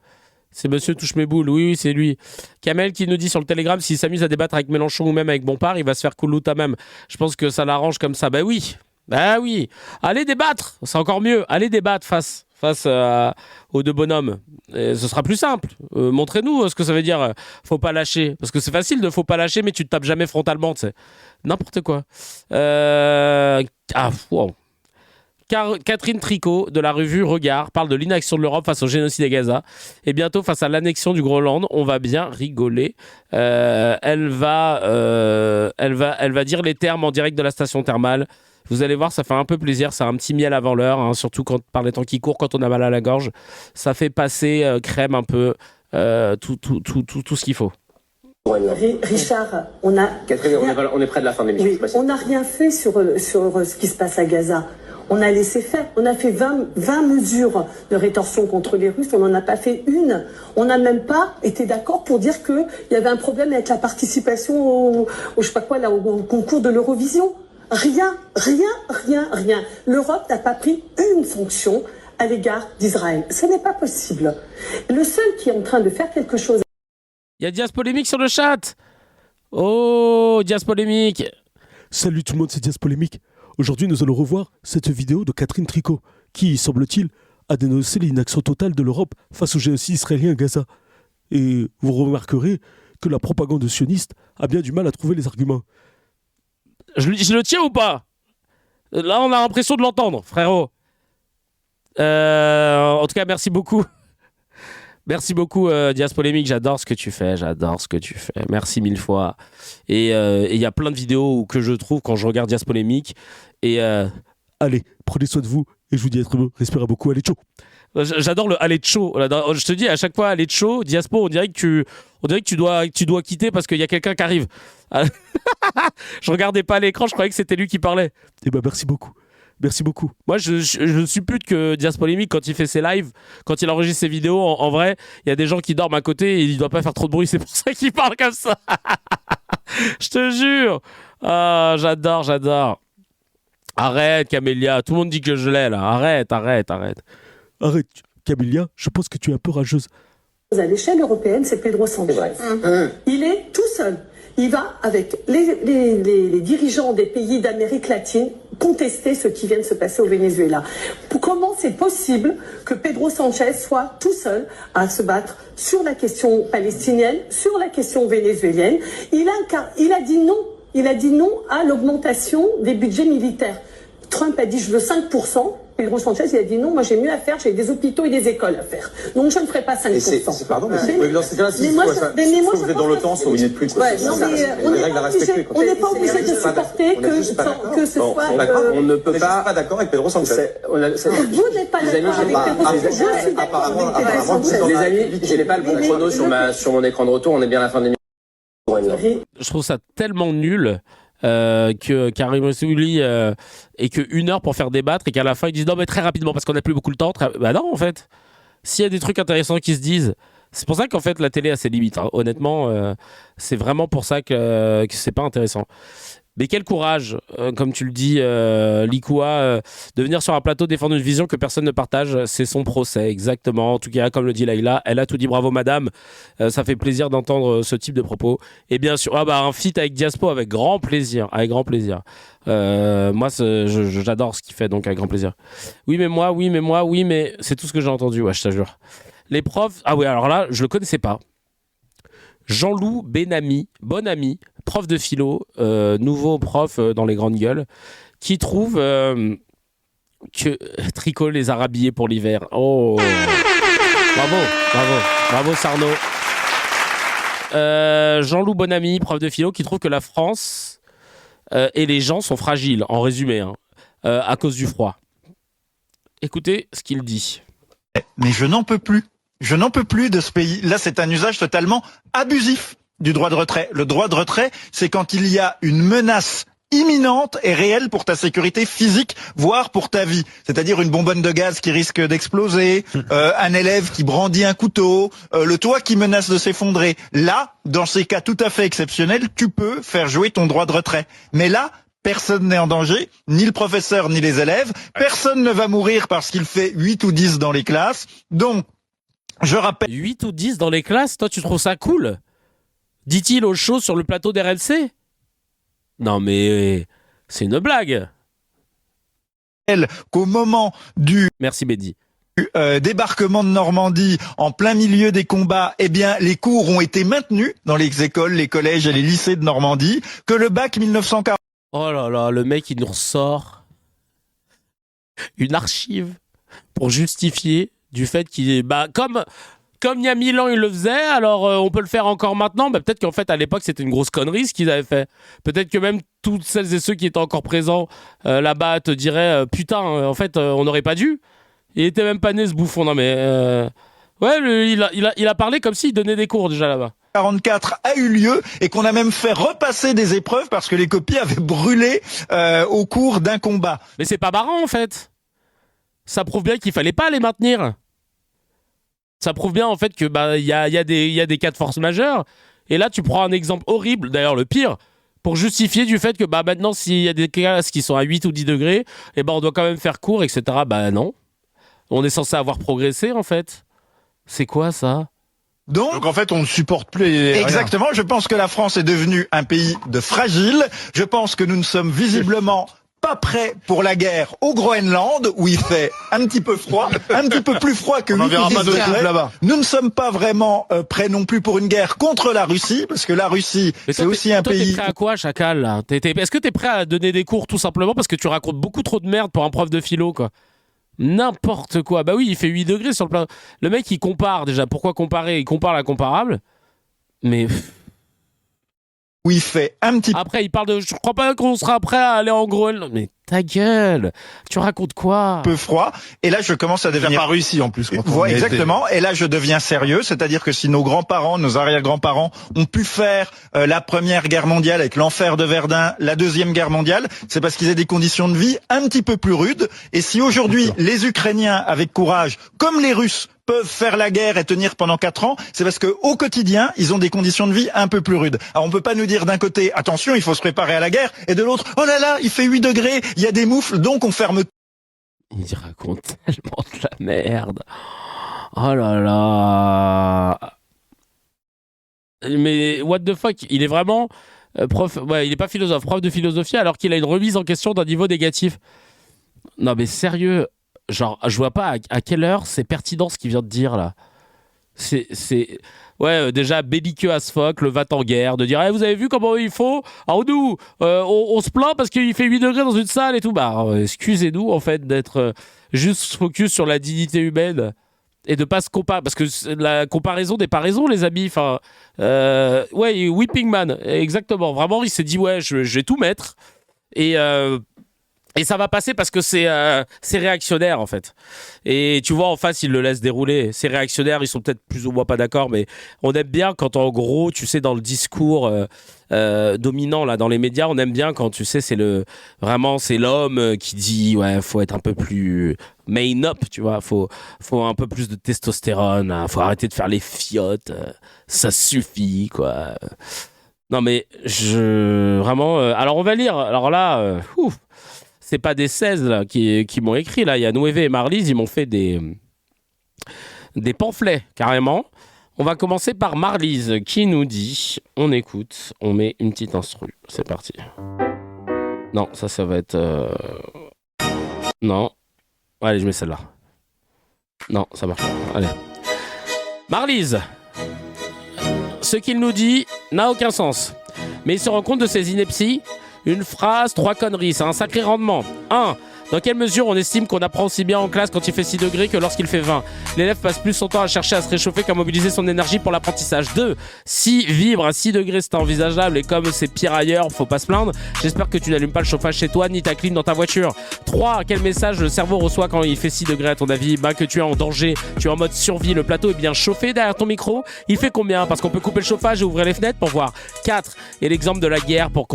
C'est Monsieur Touche-mes-boules. Oui, c'est lui. Kamel qui nous dit sur le Telegram, s'il s'amuse à débattre avec Mélenchon ou même avec Bompard, il va se faire coulouta même. Je pense que ça l'arrange comme ça. Bah oui. Allez débattre. C'est encore mieux. Allez débattre face aux deux bonhommes. Et ce sera plus simple. Montrez-nous ce que ça veut dire faut pas lâcher. Parce que c'est facile de faut pas lâcher, mais tu te tapes jamais frontalement, tu sais. N'importe quoi. Wow. Catherine Tricot de la revue Regard parle de l'inaction de l'Europe face au génocide à Gaza. Et bientôt, face à l'annexion du Groenland, on va bien rigoler. Elle va dire les termes en direct de la station thermale. Vous allez voir, ça fait un peu plaisir. C'est un petit miel avant l'heure, hein, surtout par les temps qui courent, quand on a mal à la gorge. Ça fait passer crème un peu tout ce qu'il faut. Richard, on est près de la fin de l'émission. Oui, on n'a rien fait sur ce qui se passe à Gaza. On a laissé faire. On a fait 20 mesures de rétorsion contre les Russes. On n'en a pas fait une. On n'a même pas été d'accord pour dire qu'il y avait un problème avec la participation je sais pas quoi, là, au concours de l'Eurovision. Rien. L'Europe n'a pas pris une sanction à l'égard d'Israël. Ce n'est pas possible. Le seul qui est en train de faire quelque chose... Il y a Dias Polémique sur le chat. Oh, Dias Polémique. Salut tout le monde, c'est Dias Polémique. Aujourd'hui, nous allons revoir cette vidéo de Catherine Tricot, qui, semble-t-il, a dénoncé l'inaction totale de l'Europe face au génocide israélien à Gaza. Et vous remarquerez que la propagande sioniste a bien du mal à trouver les arguments. Je le tiens ou pas? Là, on a l'impression de l'entendre, frérot. En tout cas, merci beaucoup. Merci beaucoup, Dias Polémique. J'adore ce que tu fais. Merci 1000 fois. Et il y a plein de vidéos que je trouve quand je regarde Dias Polémique. Et allez, prenez soin de vous. Et je vous dis à très bientôt. Respirez beaucoup. Allez, ciao. J'adore le allez chaud. Je te dis à chaque fois allez chaud, Diaspo, on dirait que tu dois quitter parce qu'il y a quelqu'un qui arrive. Je regardais pas l'écran, je croyais que c'était lui qui parlait. Eh ben merci beaucoup. Merci beaucoup. Moi, je suppute que Diaz Polémique, quand il fait ses lives, quand il enregistre ses vidéos, en vrai, il y a des gens qui dorment à côté et il doit pas faire trop de bruit. C'est pour ça qu'il parle comme ça. Je te jure. Ah, j'adore. Arrête, Camélia. Tout le monde dit que je l'ai, là. Arrête. Arrête, Camélia. Je pense que tu es un peu rageuse. À l'échelle européenne, c'est Pedro Sanchez. Il est tout seul. Il va, avec les dirigeants des pays d'Amérique latine, contester ce qui vient de se passer au Venezuela. Comment c'est possible que Pedro Sanchez soit tout seul à se battre sur la question palestinienne, sur la question vénézuélienne? Il a dit non. Il a dit non à l'augmentation des budgets militaires. Trump a dit je veux 5%. Pedro Sanchez, il a dit non, moi j'ai mieux à faire, j'ai des hôpitaux et des écoles à faire. Donc je ne ferai pas 5%. Pardon, mais dans ces cas-là, si vous êtes dans l'OTAN, soit vous n'êtes plus. On n'est pas obligé de supporter que ce soit. On ne peut pas d'accord avec Pedro Sanchez. Vous n'êtes pas d'accord avec Pedro Sanchez. Je suis d'accord avec Pedro Sanchez. Les amis, je n'ai pas le bon chrono sur mon écran de retour, on est bien à la fin de l'émission. Je trouve ça tellement nul. Que Karim Rassouli et que 1 heure pour faire débattre et qu'à la fin ils disent non mais très rapidement parce qu'on n'a plus beaucoup de temps. Bah non en fait, s'il y a des trucs intéressants qui se disent, c'est pour ça qu'en fait la télé a ses limites. Hein. Honnêtement, c'est vraiment pour ça que c'est pas intéressant. Mais quel courage, comme tu le dis, Likoua, de venir sur un plateau défendre une vision que personne ne partage. C'est son procès, exactement. En tout cas, comme le dit Laïla, elle a tout dit. Bravo, madame. Ça fait plaisir d'entendre ce type de propos. Et bien sûr, un feat avec Diaspo, avec grand plaisir. Avec grand plaisir. Moi, j'adore ce qu'il fait, donc avec grand plaisir. Oui, mais c'est tout ce que j'ai entendu, ouais, je te jure. Les profs... Ah oui, alors là, je le connaissais pas. Jean-Loup Benami, bon ami, prof de philo, nouveau prof dans les grandes gueules, qui trouve que Tricot les a rhabillés pour l'hiver. Oh, bravo Sarno. Jean-Loup Bonami, prof de philo, qui trouve que la France et les gens sont fragiles, en résumé, à cause du froid. Écoutez ce qu'il dit. Mais je n'en peux plus. Je n'en peux plus de ce pays. Là, c'est un usage totalement abusif du droit de retrait. Le droit de retrait, c'est quand il y a une menace imminente et réelle pour ta sécurité physique, voire pour ta vie. C'est-à-dire une bonbonne de gaz qui risque d'exploser, un élève qui brandit un couteau, le toit qui menace de s'effondrer. Là, dans ces cas tout à fait exceptionnels, tu peux faire jouer ton droit de retrait. Mais là, personne n'est en danger, ni le professeur, ni les élèves. Personne ne va mourir parce qu'il fait 8 ou 10 dans les classes. Donc, je rappelle... 8 ou 10 dans les classes, toi tu trouves ça cool? Dit-il au show sur le plateau d'RMC? Non mais c'est une blague. Qu'au moment du... Merci Mehdi. Débarquement de Normandie en plein milieu des combats, eh bien les cours ont été maintenus dans les écoles, les collèges et les lycées de Normandie, que le bac 1940... Oh là là, le mec il nous ressort une archive pour justifier du fait qu'il est... Bah, comme il y a 1000 ans il le faisait, alors on peut le faire encore maintenant. Bah, peut-être qu'en fait à l'époque c'était une grosse connerie ce qu'ils avaient fait. Peut-être que même toutes celles et ceux qui étaient encore présents là-bas te diraient putain en fait on n'aurait pas dû. Il était même pas né ce bouffon. Non mais ouais il a parlé comme s'il donnait des cours déjà là-bas. 44 a eu lieu et qu'on a même fait repasser des épreuves parce que les copies avaient brûlé au cours d'un combat. Mais c'est pas marrant en fait. Ça prouve bien qu'il fallait pas les maintenir. Ça prouve bien en fait que il y a des cas de force majeure. Et là tu prends un exemple horrible, d'ailleurs le pire, pour justifier du fait que maintenant s'il y a des classes qui sont à 8 ou 10 degrés, et on doit quand même faire cours, etc. Bah non. On est censé avoir progressé en fait. C'est quoi ça? Donc en fait on ne supporte plus exactement, je pense que la France est devenue un pays de fragiles. Je pense que nous ne sommes visiblement pas prêts pour la guerre au Groenland où il fait un petit peu froid, un petit peu plus froid que 8 ou 10 degrés là-bas. Nous ne sommes pas vraiment prêts non plus pour une guerre contre la Russie parce que la Russie c'est aussi un pays... T'es prêt à quoi Chacal là? Est-ce que t'es prêt à donner des cours tout simplement parce que tu racontes beaucoup trop de merde pour un prof de philo quoi? N'importe quoi. Bah oui, il fait 8 degrés sur le plan. Le mec, il compare déjà. Pourquoi comparer? Il compare la comparable. Mais... où il fait un petit... Après, il parle de... Je crois pas qu'on sera prêt à aller en Groenland. Mais Ta gueule. Tu racontes quoi? Peu froid. Et là, je commence à devenir... pas Russie en plus. Ouais, exactement. Et là, je deviens sérieux. C'est-à-dire que si nos grands-parents, nos arrière-grands-parents ont pu faire la Première Guerre mondiale avec l'enfer de Verdun, la Deuxième Guerre mondiale, c'est parce qu'ils avaient des conditions de vie un petit peu plus rudes. Et si aujourd'hui, les Ukrainiens, avec courage, comme les Russes, peuvent faire la guerre et tenir pendant 4 ans, c'est parce que au quotidien, ils ont des conditions de vie un peu plus rudes. Alors on peut pas nous dire d'un côté, attention, il faut se préparer à la guerre, et de l'autre, oh là là, il fait 8 degrés, il y a des moufles, donc on ferme. Il raconte tellement de la merde. Oh là là. Mais what the fuck, il est vraiment prof, ouais, il est pas philosophe, prof de philosophie alors qu'il a une remise en question d'un niveau négatif. Non mais sérieux, genre je vois pas à quelle heure c'est pertinent ce qu'il vient de dire là. C'est ouais, déjà belliqueux as fuck, le va-t-en-guerre, de dire hey, vous avez vu comment il faut. Alors nous, on se plaint parce qu'il fait 8 degrés dans une salle et tout. Bah excusez-nous en fait d'être juste focus sur la dignité humaine et de pas se comparer, parce que la comparaison n'est pas raison les amis. Enfin, ouais, Whipping Man, exactement. Vraiment, il s'est dit ouais, je vais tout mettre et ça va passer parce que c'est réactionnaire en fait. Et tu vois en face il le laisse dérouler. C'est réactionnaire, ils sont peut-être plus ou moins pas d'accord, mais on aime bien quand en gros tu sais dans le discours dominant là dans les médias, on aime bien quand tu sais c'est l'homme qui dit ouais faut être un peu plus main up, tu vois, faut un peu plus de testostérone, hein, faut arrêter de faire les fiottes, ça suffit quoi. Non mais vraiment alors on va lire. Alors là c'est pas des 16 là, qui m'ont écrit. Là, il y a Nueve et Marlise, ils m'ont fait des pamphlets, carrément. On va commencer par Marlise, qui nous dit... On écoute, on met une petite instru. C'est parti. Non, ça va être... Non. Allez, je mets celle-là. Non, ça marche pas. Allez. Marlise. Ce qu'il nous dit n'a aucun sens. Mais il se rend compte de ses inepties. Une phrase, 3 conneries, c'est un sacré rendement. 1. Dans quelle mesure on estime qu'on apprend aussi bien en classe quand il fait 6 degrés que lorsqu'il fait 20 ? L'élève passe plus son temps à chercher à se réchauffer qu'à mobiliser son énergie pour l'apprentissage. 2. Si vivre à 6 degrés c'est envisageable et comme c'est pire ailleurs, faut pas se plaindre, j'espère que tu n'allumes pas le chauffage chez toi ni ta clim dans ta voiture. 3. Quel message le cerveau reçoit quand il fait 6 degrés à ton avis ? Que tu es en danger, tu es en mode survie, le plateau est bien chauffé derrière ton micro. Il fait combien ? Parce qu'on peut couper le chauffage et ouvrir les fenêtres pour voir. 4. Et l'exemple de la guerre pour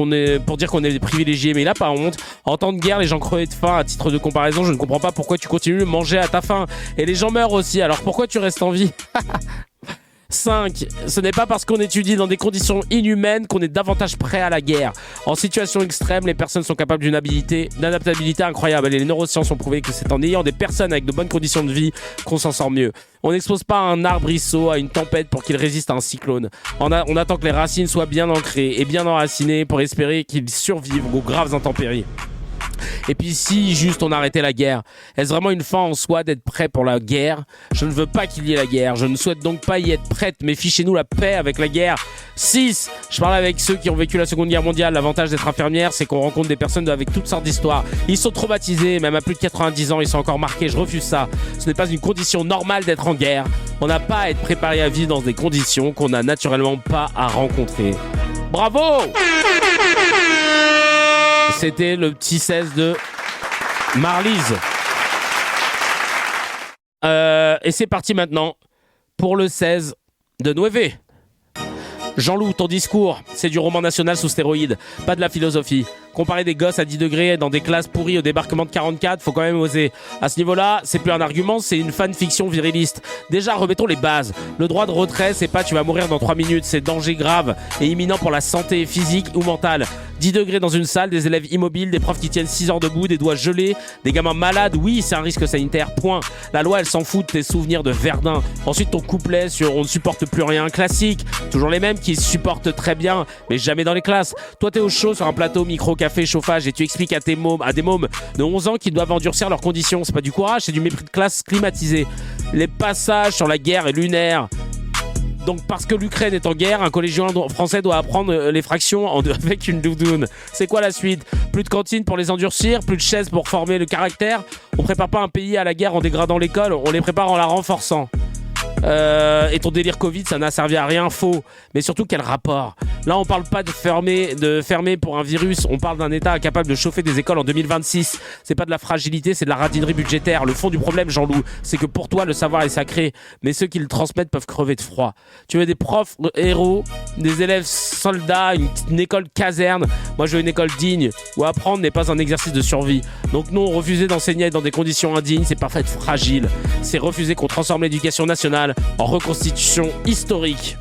dire qu'on est des privilégiés, mais il a pas honte. En temps de guerre, les gens crevaient de faim. À titre de comparaison, je ne comprends pas pourquoi tu continues de manger à ta faim. Et les gens meurent aussi, alors pourquoi tu restes en vie ? 5. Ce n'est pas parce qu'on étudie dans des conditions inhumaines qu'on est davantage prêt à la guerre. En situation extrême, les personnes sont capables d'une adaptabilité incroyable. Et les neurosciences ont prouvé que c'est en ayant des personnes avec de bonnes conditions de vie qu'on s'en sort mieux. On n'expose pas un arbrisseau à une tempête pour qu'il résiste à un cyclone. On attend que les racines soient bien ancrées et bien enracinées pour espérer qu'ils survivent aux graves intempéries. Et puis si juste on arrêtait la guerre, est-ce vraiment une fin en soi d'être prêt pour la guerre ? Je ne veux pas qu'il y ait la guerre, je ne souhaite donc pas y être prête, mais fichez-nous la paix avec la guerre. 6. Je parle avec ceux qui ont vécu la Seconde Guerre mondiale. L'avantage d'être infirmière, c'est qu'on rencontre des personnes avec toutes sortes d'histoires. Ils sont traumatisés, même à plus de 90 ans, ils sont encore marqués. Je refuse ça. Ce n'est pas une condition normale d'être en guerre. On n'a pas à être préparé à vivre dans des conditions qu'on n'a naturellement pas à rencontrer. Bravo ! C'était le petit 16 de Marlise. Et c'est parti maintenant pour le 16 de Nueve. Jean-Loup, ton discours, c'est du roman national sous stéroïdes, pas de la philosophie. Comparer des gosses à 10 degrés dans des classes pourries au débarquement de 44, faut quand même oser. À ce niveau-là, c'est plus un argument, c'est une fanfiction viriliste. Déjà, remettons les bases. Le droit de retrait, c'est pas tu vas mourir dans 3 minutes, c'est danger grave et imminent pour la santé physique ou mentale. 10 degrés dans une salle, des élèves immobiles, des profs qui tiennent 6 heures debout, des doigts gelés, des gamins malades, oui, c'est un risque sanitaire, point. La loi, elle s'en fout de tes souvenirs de Verdun. Ensuite, ton couplet sur on ne supporte plus rien, classique. Toujours les mêmes qui supportent très bien, mais jamais dans les classes. Toi, t'es au chaud sur un plateau, micro, café, chauffage, et tu expliques à des mômes de 11 ans qu'ils doivent endurcir leurs conditions. C'est pas du courage, c'est du mépris de classe climatisé. Les passages sur la guerre est lunaire. Donc parce que l'Ukraine est en guerre, un collégien français doit apprendre les fractions avec une doudoune. C'est quoi la suite ? Plus de cantines pour les endurcir, plus de chaises pour former le caractère. On prépare pas un pays à la guerre en dégradant l'école, on les prépare en la renforçant. Et ton délire Covid, ça n'a servi à rien, faux. Mais surtout, quel rapport? Là, on parle pas de fermer pour un virus. On parle d'un État incapable de chauffer des écoles en 2026. C'est pas de la fragilité, c'est de la radinerie budgétaire. Le fond du problème, Jean-Loup, c'est que pour toi, le savoir est sacré. Mais ceux qui le transmettent peuvent crever de froid. Tu veux des profs héros, des élèves soldats, une école caserne. Moi, je veux une école digne, où apprendre n'est pas un exercice de survie. Donc non, refuser d'enseigner dans des conditions indignes, c'est parfois être fragile. C'est refuser qu'on transforme l'éducation nationale en reconstitution historique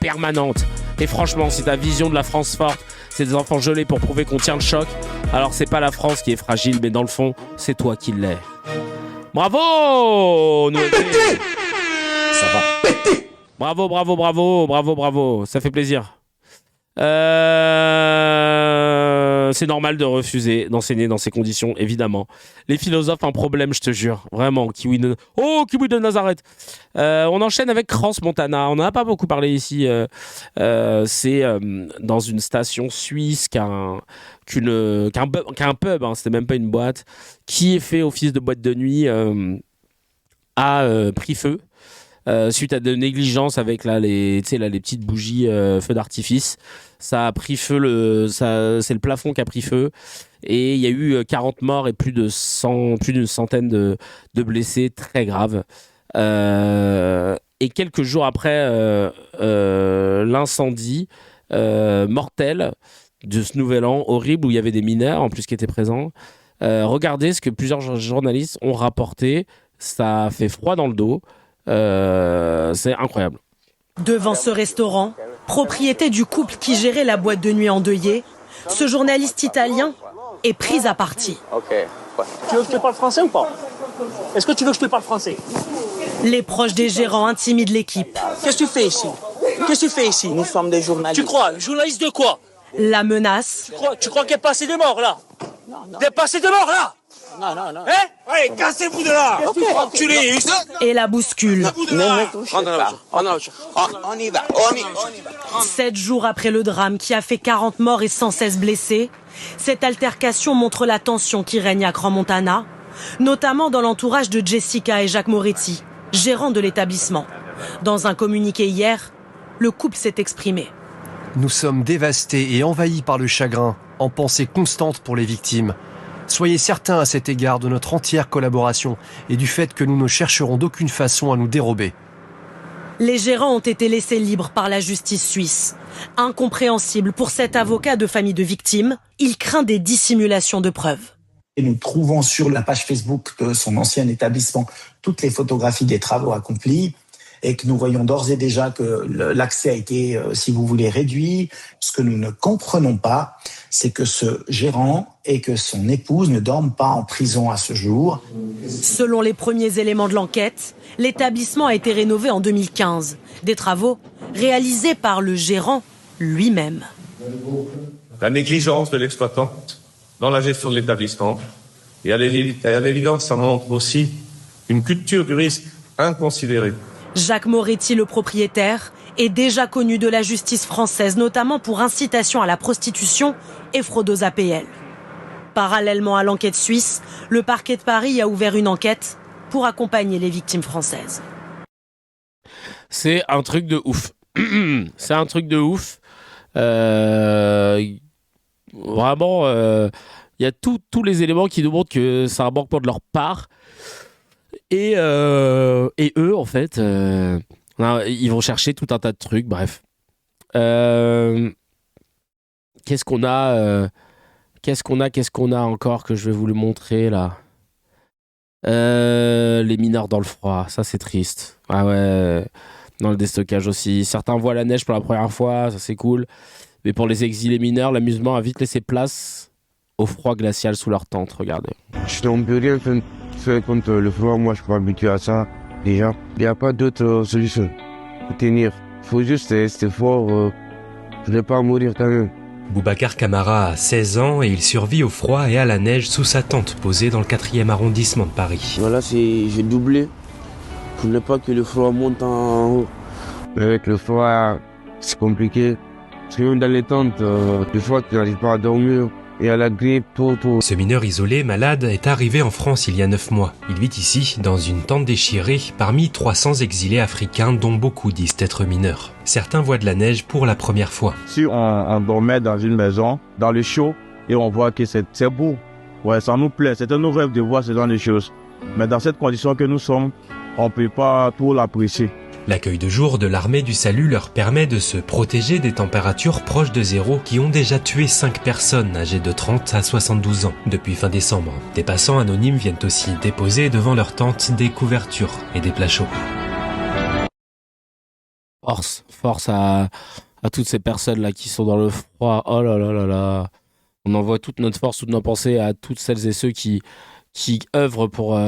permanente. Et franchement, si ta vision de la France forte, c'est des enfants gelés pour prouver qu'on tient le choc, alors c'est pas la France qui est fragile, mais dans le fond, c'est toi qui l'es. Bravo, ça va péter. Bravo, ça fait plaisir. C'est normal de refuser d'enseigner dans ces conditions, évidemment. Les philosophes, un problème, je te jure. Vraiment, Kiwi de Nazareth. On enchaîne avec Crans Montana. On n'en a pas beaucoup parlé ici. C'est dans une station suisse qu'un pub, hein, c'était même pas une boîte, qui fait office de boîte de nuit, a pris feu. Suite à de négligences avec les petites bougies feu d'artifice, ça a pris feu, c'est le plafond qui a pris feu et il y a eu 40 morts et plus d'une centaine de blessés très graves. Et quelques jours après l'incendie mortel de ce nouvel an horrible où il y avait des mineurs en plus qui étaient présents, regardez ce que plusieurs journalistes ont rapporté, ça fait froid dans le dos. C'est incroyable. Devant ce restaurant, propriété du couple qui gérait la boîte de nuit endeuillée, ce journaliste italien est pris à partie. Tu veux que je te parle français ou pas? Est-ce que tu veux que je te parle français? Les proches des gérants intimident l'équipe. Qu'est-ce que tu fais ici? Nous sommes des journalistes. Tu crois? Journaliste de quoi? La menace. Tu crois qu'il y a pas assez de morts là? Il y a pas assez de morts là? Non. Hein? Allez, cassez-vous de là! Et la bouscule. Ne touchez pas. On y va. 7 jours après le drame qui a fait 40 morts et 116 blessés, cette altercation montre la tension qui règne à Crans Montana, notamment dans l'entourage de Jessica et Jacques Moretti, gérants de l'établissement. Dans un communiqué hier, le couple s'est exprimé. Nous sommes dévastés et envahis par le chagrin, en pensée constante pour les victimes. Soyez certains à cet égard de notre entière collaboration et du fait que nous ne chercherons d'aucune façon à nous dérober. Les gérants ont été laissés libres par la justice suisse. Incompréhensible pour cet avocat de famille de victimes, il craint des dissimulations de preuves. Et nous trouvons sur la page Facebook de son ancien établissement toutes les photographies des travaux accomplis et que nous voyons d'ores et déjà que l'accès a été, si vous voulez, réduit. Ce que nous ne comprenons pas, c'est que ce gérant et que son épouse ne dorment pas en prison à ce jour. Selon les premiers éléments de l'enquête, l'établissement a été rénové en 2015. Des travaux réalisés par le gérant lui-même. La négligence de l'exploitant dans la gestion de l'établissement. Et à l'évidence, ça montre aussi une culture du risque inconsidérée. Jacques Moretti, le propriétaire, est déjà connu de la justice française, notamment pour incitation à la prostitution et fraude aux APL. Parallèlement à l'enquête suisse, le parquet de Paris a ouvert une enquête pour accompagner les victimes françaises. C'est un truc de ouf. C'est un truc de ouf. Vraiment, il y a tous les éléments qui nous montrent que c'est un manquement de leur part. Et eux, en fait, ils vont chercher tout un tas de trucs, bref. Qu'est-ce qu'on a encore que je vais vous le montrer, là? Les mineurs dans le froid, ça c'est triste. Ah ouais, dans le déstockage aussi. Certains voient la neige pour la première fois, ça c'est cool. Mais pour les exilés mineurs, l'amusement a vite laissé place au froid glacial sous leur tente, regardez. On peut rien faire contre le froid, moi je suis pas habitué à ça, déjà. Il n'y a pas d'autre solution pour tenir. Il faut juste rester fort, je ne vais pas mourir quand même. Boubacar Camara a 16 ans et il survit au froid et à la neige sous sa tente posée dans le 4e arrondissement de Paris. Voilà, j'ai doublé pour ne pas que le froid monte en haut. Mais avec le froid, c'est compliqué. Parce que même dans les tentes, des fois tu n'arrives pas à dormir. et à la grippe, tout. Ce mineur isolé, malade, est arrivé en France il y a 9 mois. Il vit ici, dans une tente déchirée, parmi 300 exilés africains dont beaucoup disent être mineurs. Certains voient de la neige pour la première fois. Si on dormait dans une maison, dans le chaud, et on voit que c'est beau, ouais, ça nous plaît, c'est un nos rêve de voir ce genre de choses. Mais dans cette condition que nous sommes, on ne peut pas tout l'apprécier. L'accueil de jour de l'armée du salut leur permet de se protéger des températures proches de zéro qui ont déjà tué 5 personnes âgées de 30 à 72 ans depuis fin décembre. Des passants anonymes viennent aussi déposer devant leur tente des couvertures et des plats chauds. Force à toutes ces personnes-là qui sont dans le froid. Oh là là là là. On envoie toute notre force, toutes nos pensées à toutes celles et ceux qui œuvrent pour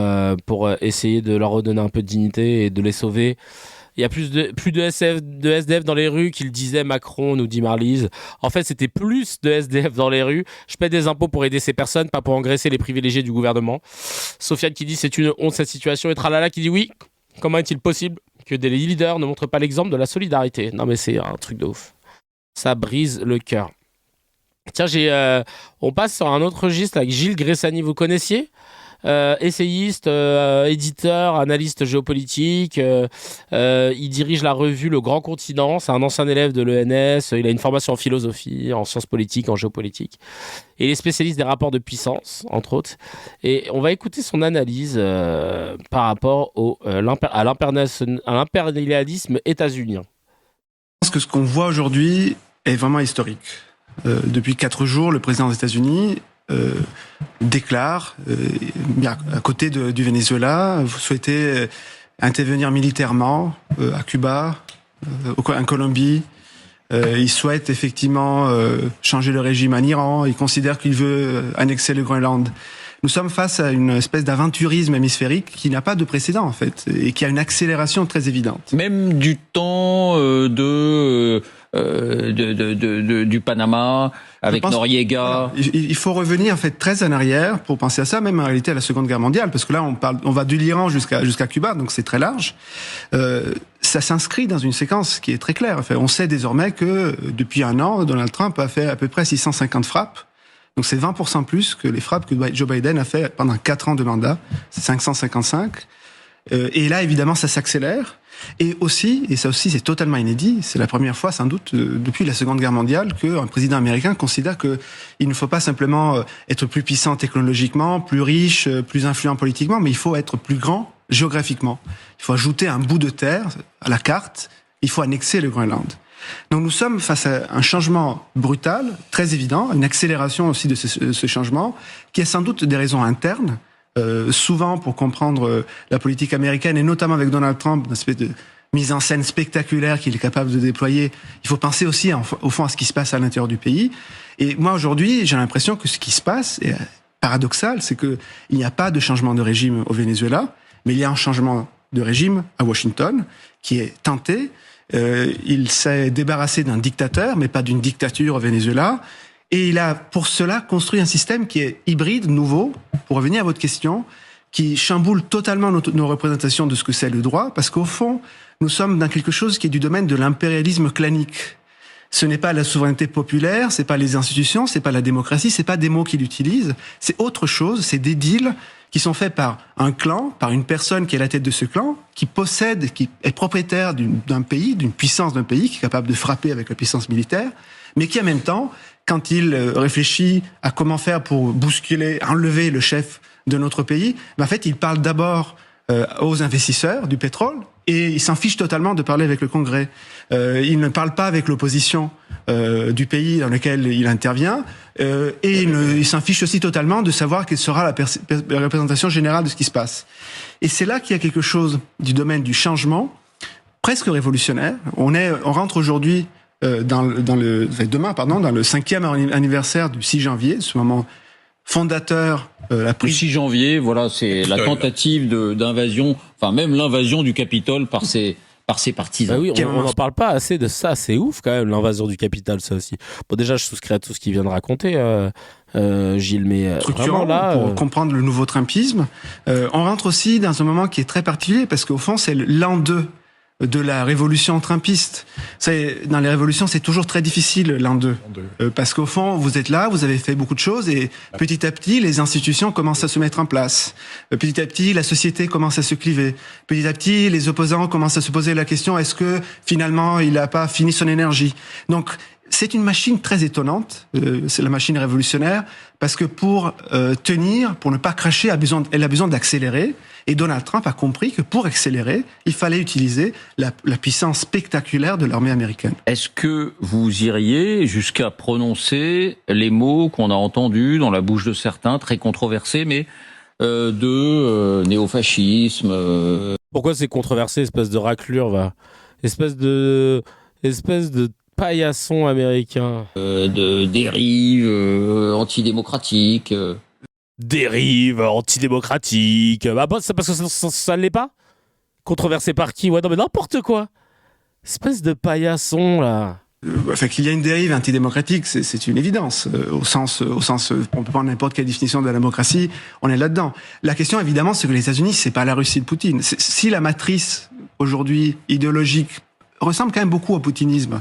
essayer de leur redonner un peu de dignité et de les sauver. Il y a plus de SDF dans les rues qu'il disait Macron, nous dit Marlise. En fait, c'était plus de SDF dans les rues. Je paie des impôts pour aider ces personnes, pas pour engraisser les privilégiés du gouvernement. Sofiane qui dit c'est une honte cette situation. Et Tralala qui dit oui, comment est-il possible que des leaders ne montrent pas l'exemple de la solidarité? Non mais c'est un truc de ouf. Ça brise le cœur. Tiens, on passe sur un autre registre avec Gilles Gressani, vous connaissiez? Essayiste, éditeur, analyste géopolitique, il dirige la revue Le Grand Continent, c'est un ancien élève de l'ENS, il a une formation en philosophie, en sciences politiques, en géopolitique, et il est spécialiste des rapports de puissance, entre autres, et on va écouter son analyse par rapport à l'impérialisme états-unien. Je pense que ce qu'on voit aujourd'hui est vraiment historique. Depuis 4 jours, le président des États-Unis déclare, à côté du Venezuela, vous souhaitez intervenir militairement à Cuba, en Colombie. Il souhaite effectivement changer le régime en Iran. Il considère qu'il veut annexer le Groenland. Nous sommes face à une espèce d'aventurisme hémisphérique qui n'a pas de précédent en fait et qui a une accélération très évidente. Même du temps du Panama avec Noriega. Voilà, il faut revenir en fait très en arrière pour penser à ça, même en réalité à la Seconde Guerre mondiale, parce que là on va de l'Iran jusqu'à Cuba, donc c'est très large. Ça s'inscrit dans une séquence qui est très claire. Enfin, on sait désormais que depuis 1 an, Donald Trump a fait à peu près 650 frappes. Donc c'est 20% plus que les frappes que Joe Biden a fait pendant 4 ans de mandat. C'est 555. Et là, évidemment, ça s'accélère. Et aussi, et ça aussi c'est totalement inédit, c'est la première fois sans doute depuis la Seconde Guerre mondiale qu'un président américain considère qu'il ne faut pas simplement être plus puissant technologiquement, plus riche, plus influent politiquement, mais il faut être plus grand géographiquement. Il faut ajouter un bout de terre à la carte, il faut annexer le Groenland. Donc nous sommes face à un changement brutal, très évident, une accélération aussi de ce changement, qui a sans doute des raisons internes. Souvent, pour comprendre la politique américaine, et notamment avec Donald Trump, une espèce de mise en scène spectaculaire qu'il est capable de déployer, il faut penser aussi, au fond, à ce qui se passe à l'intérieur du pays. Et moi, aujourd'hui, j'ai l'impression que ce qui se passe, est paradoxal, c'est qu'il n'y a pas de changement de régime au Venezuela, mais il y a un changement de régime à Washington, qui est tenté. Il s'est débarrassé d'un dictateur, mais pas d'une dictature au Venezuela. Et il a, pour cela, construit un système qui est hybride, nouveau, pour revenir à votre question, qui chamboule totalement nos représentations de ce que c'est le droit, parce qu'au fond, nous sommes dans quelque chose qui est du domaine de l'impérialisme clanique. Ce n'est pas la souveraineté populaire, c'est pas les institutions, c'est pas la démocratie, c'est pas des mots qu'il utilise, c'est autre chose, c'est des deals qui sont faits par un clan, par une personne qui est à la tête de ce clan, qui possède, qui est propriétaire d'un pays, d'une puissance d'un pays, qui est capable de frapper avec la puissance militaire, mais qui en même temps, quand il réfléchit à comment faire pour bousculer, enlever le chef de notre pays, en fait, il parle d'abord aux investisseurs du pétrole et il s'en fiche totalement de parler avec le Congrès. Il ne parle pas avec l'opposition du pays dans lequel il intervient et il s'en fiche aussi totalement de savoir quelle sera la représentation générale de ce qui se passe. Et c'est là qu'il y a quelque chose du domaine du changement presque révolutionnaire. On rentre aujourd'hui demain, dans le 5e anniversaire du 6 janvier, ce moment fondateur. Le 6 janvier, voilà, c'est la tentative d'invasion, enfin même l'invasion du Capitole par ses partisans. Bah oui, on n'en parle pas assez de ça, c'est ouf quand même, l'invasion du Capitole, ça aussi. Bon, déjà, je souscris à tout ce qu'il vient de raconter, Gilles, mais structurant, là, pour comprendre le nouveau trumpisme, on rentre aussi dans un moment qui est très particulier, parce qu'au fond, c'est l'an 2 de la révolution trumpiste. Dans les révolutions, c'est toujours très difficile l'un d'eux. Parce qu'au fond, vous êtes là, vous avez fait beaucoup de choses et petit à petit, les institutions commencent à se mettre en place. Petit à petit, la société commence à se cliver. Petit à petit, les opposants commencent à se poser la question, est-ce que finalement, il n'a pas fini son énergie? Donc, c'est une machine très étonnante, c'est la machine révolutionnaire, parce que pour tenir, pour ne pas cracher, elle a besoin d'accélérer. Et Donald Trump a compris que pour accélérer, il fallait utiliser la puissance spectaculaire de l'armée américaine. Est-ce que vous iriez jusqu'à prononcer les mots qu'on a entendus dans la bouche de certains, très controversés, mais de néofascisme Pourquoi c'est controversé, espèce de raclure, va? Espèce de paillasson américain. De dérive antidémocratique. Dérive antidémocratique. Bah, c'est parce que ça ne l'est pas. Controversé par qui? Ouais, non, mais n'importe quoi. Espèce de paillasson, là. Enfin, qu'il y a une dérive antidémocratique, c'est une évidence. Au sens, on peut prendre n'importe quelle définition de la démocratie, on est là-dedans. La question, évidemment, c'est que les États-Unis, c'est pas la Russie de Poutine. Si la matrice aujourd'hui idéologique ressemble quand même beaucoup au poutinisme.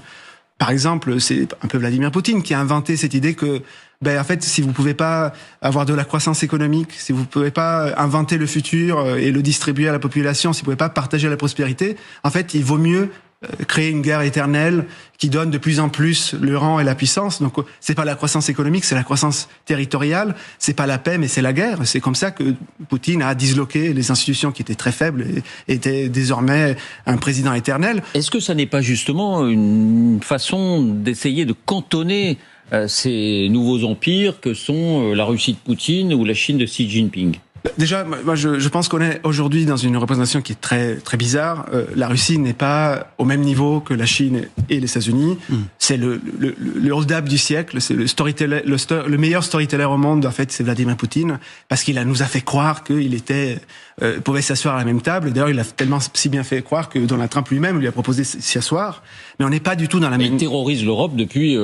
Par exemple, c'est un peu Vladimir Poutine qui a inventé cette idée que, en fait, si vous pouvez pas avoir de la croissance économique, si vous pouvez pas inventer le futur et le distribuer à la population, si vous pouvez pas partager la prospérité, en fait, il vaut mieux créer une guerre éternelle qui donne de plus en plus le rang et la puissance. Donc, c'est pas la croissance économique, c'est la croissance territoriale. C'est pas la paix, mais c'est la guerre. C'est comme ça que Poutine a disloqué les institutions qui étaient très faibles et était désormais un président éternel. Est-ce que ça n'est pas justement une façon d'essayer de cantonner ces nouveaux empires que sont la Russie de Poutine ou la Chine de Xi Jinping? Déjà, moi, je pense qu'on est aujourd'hui dans une représentation qui est très, très bizarre. La Russie n'est pas au même niveau que la Chine et les États-Unis. C'est le hold-up du siècle. C'est le meilleur storyteller au monde, en fait, c'est Vladimir Poutine, parce qu'il nous a fait croire qu'il pouvait s'asseoir à la même table. D'ailleurs, il a tellement si bien fait croire que Donald Trump lui-même lui a proposé de s'y asseoir. Mais on n'est pas du tout dans la même... Il terrorise l'Europe depuis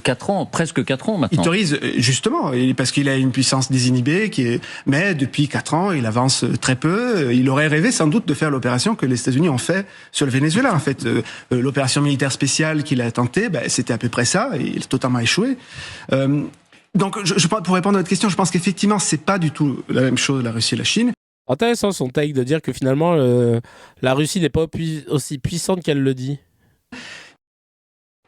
4 ans, presque 4 ans maintenant. Il terrorise, justement, parce qu'il a une puissance désinhibée mais depuis 4 ans, il avance très peu. Il aurait rêvé sans doute de faire l'opération que les États-Unis ont fait sur le Venezuela. En fait, l'opération militaire spéciale qu'il a tentée, c'était à peu près ça. Et il a totalement échoué. Donc, pour répondre à votre question, je pense qu'effectivement, c'est pas du tout la même chose, la Russie et la Chine. Intéressant son take de dire que finalement, la Russie n'est pas aussi puissante qu'elle le dit.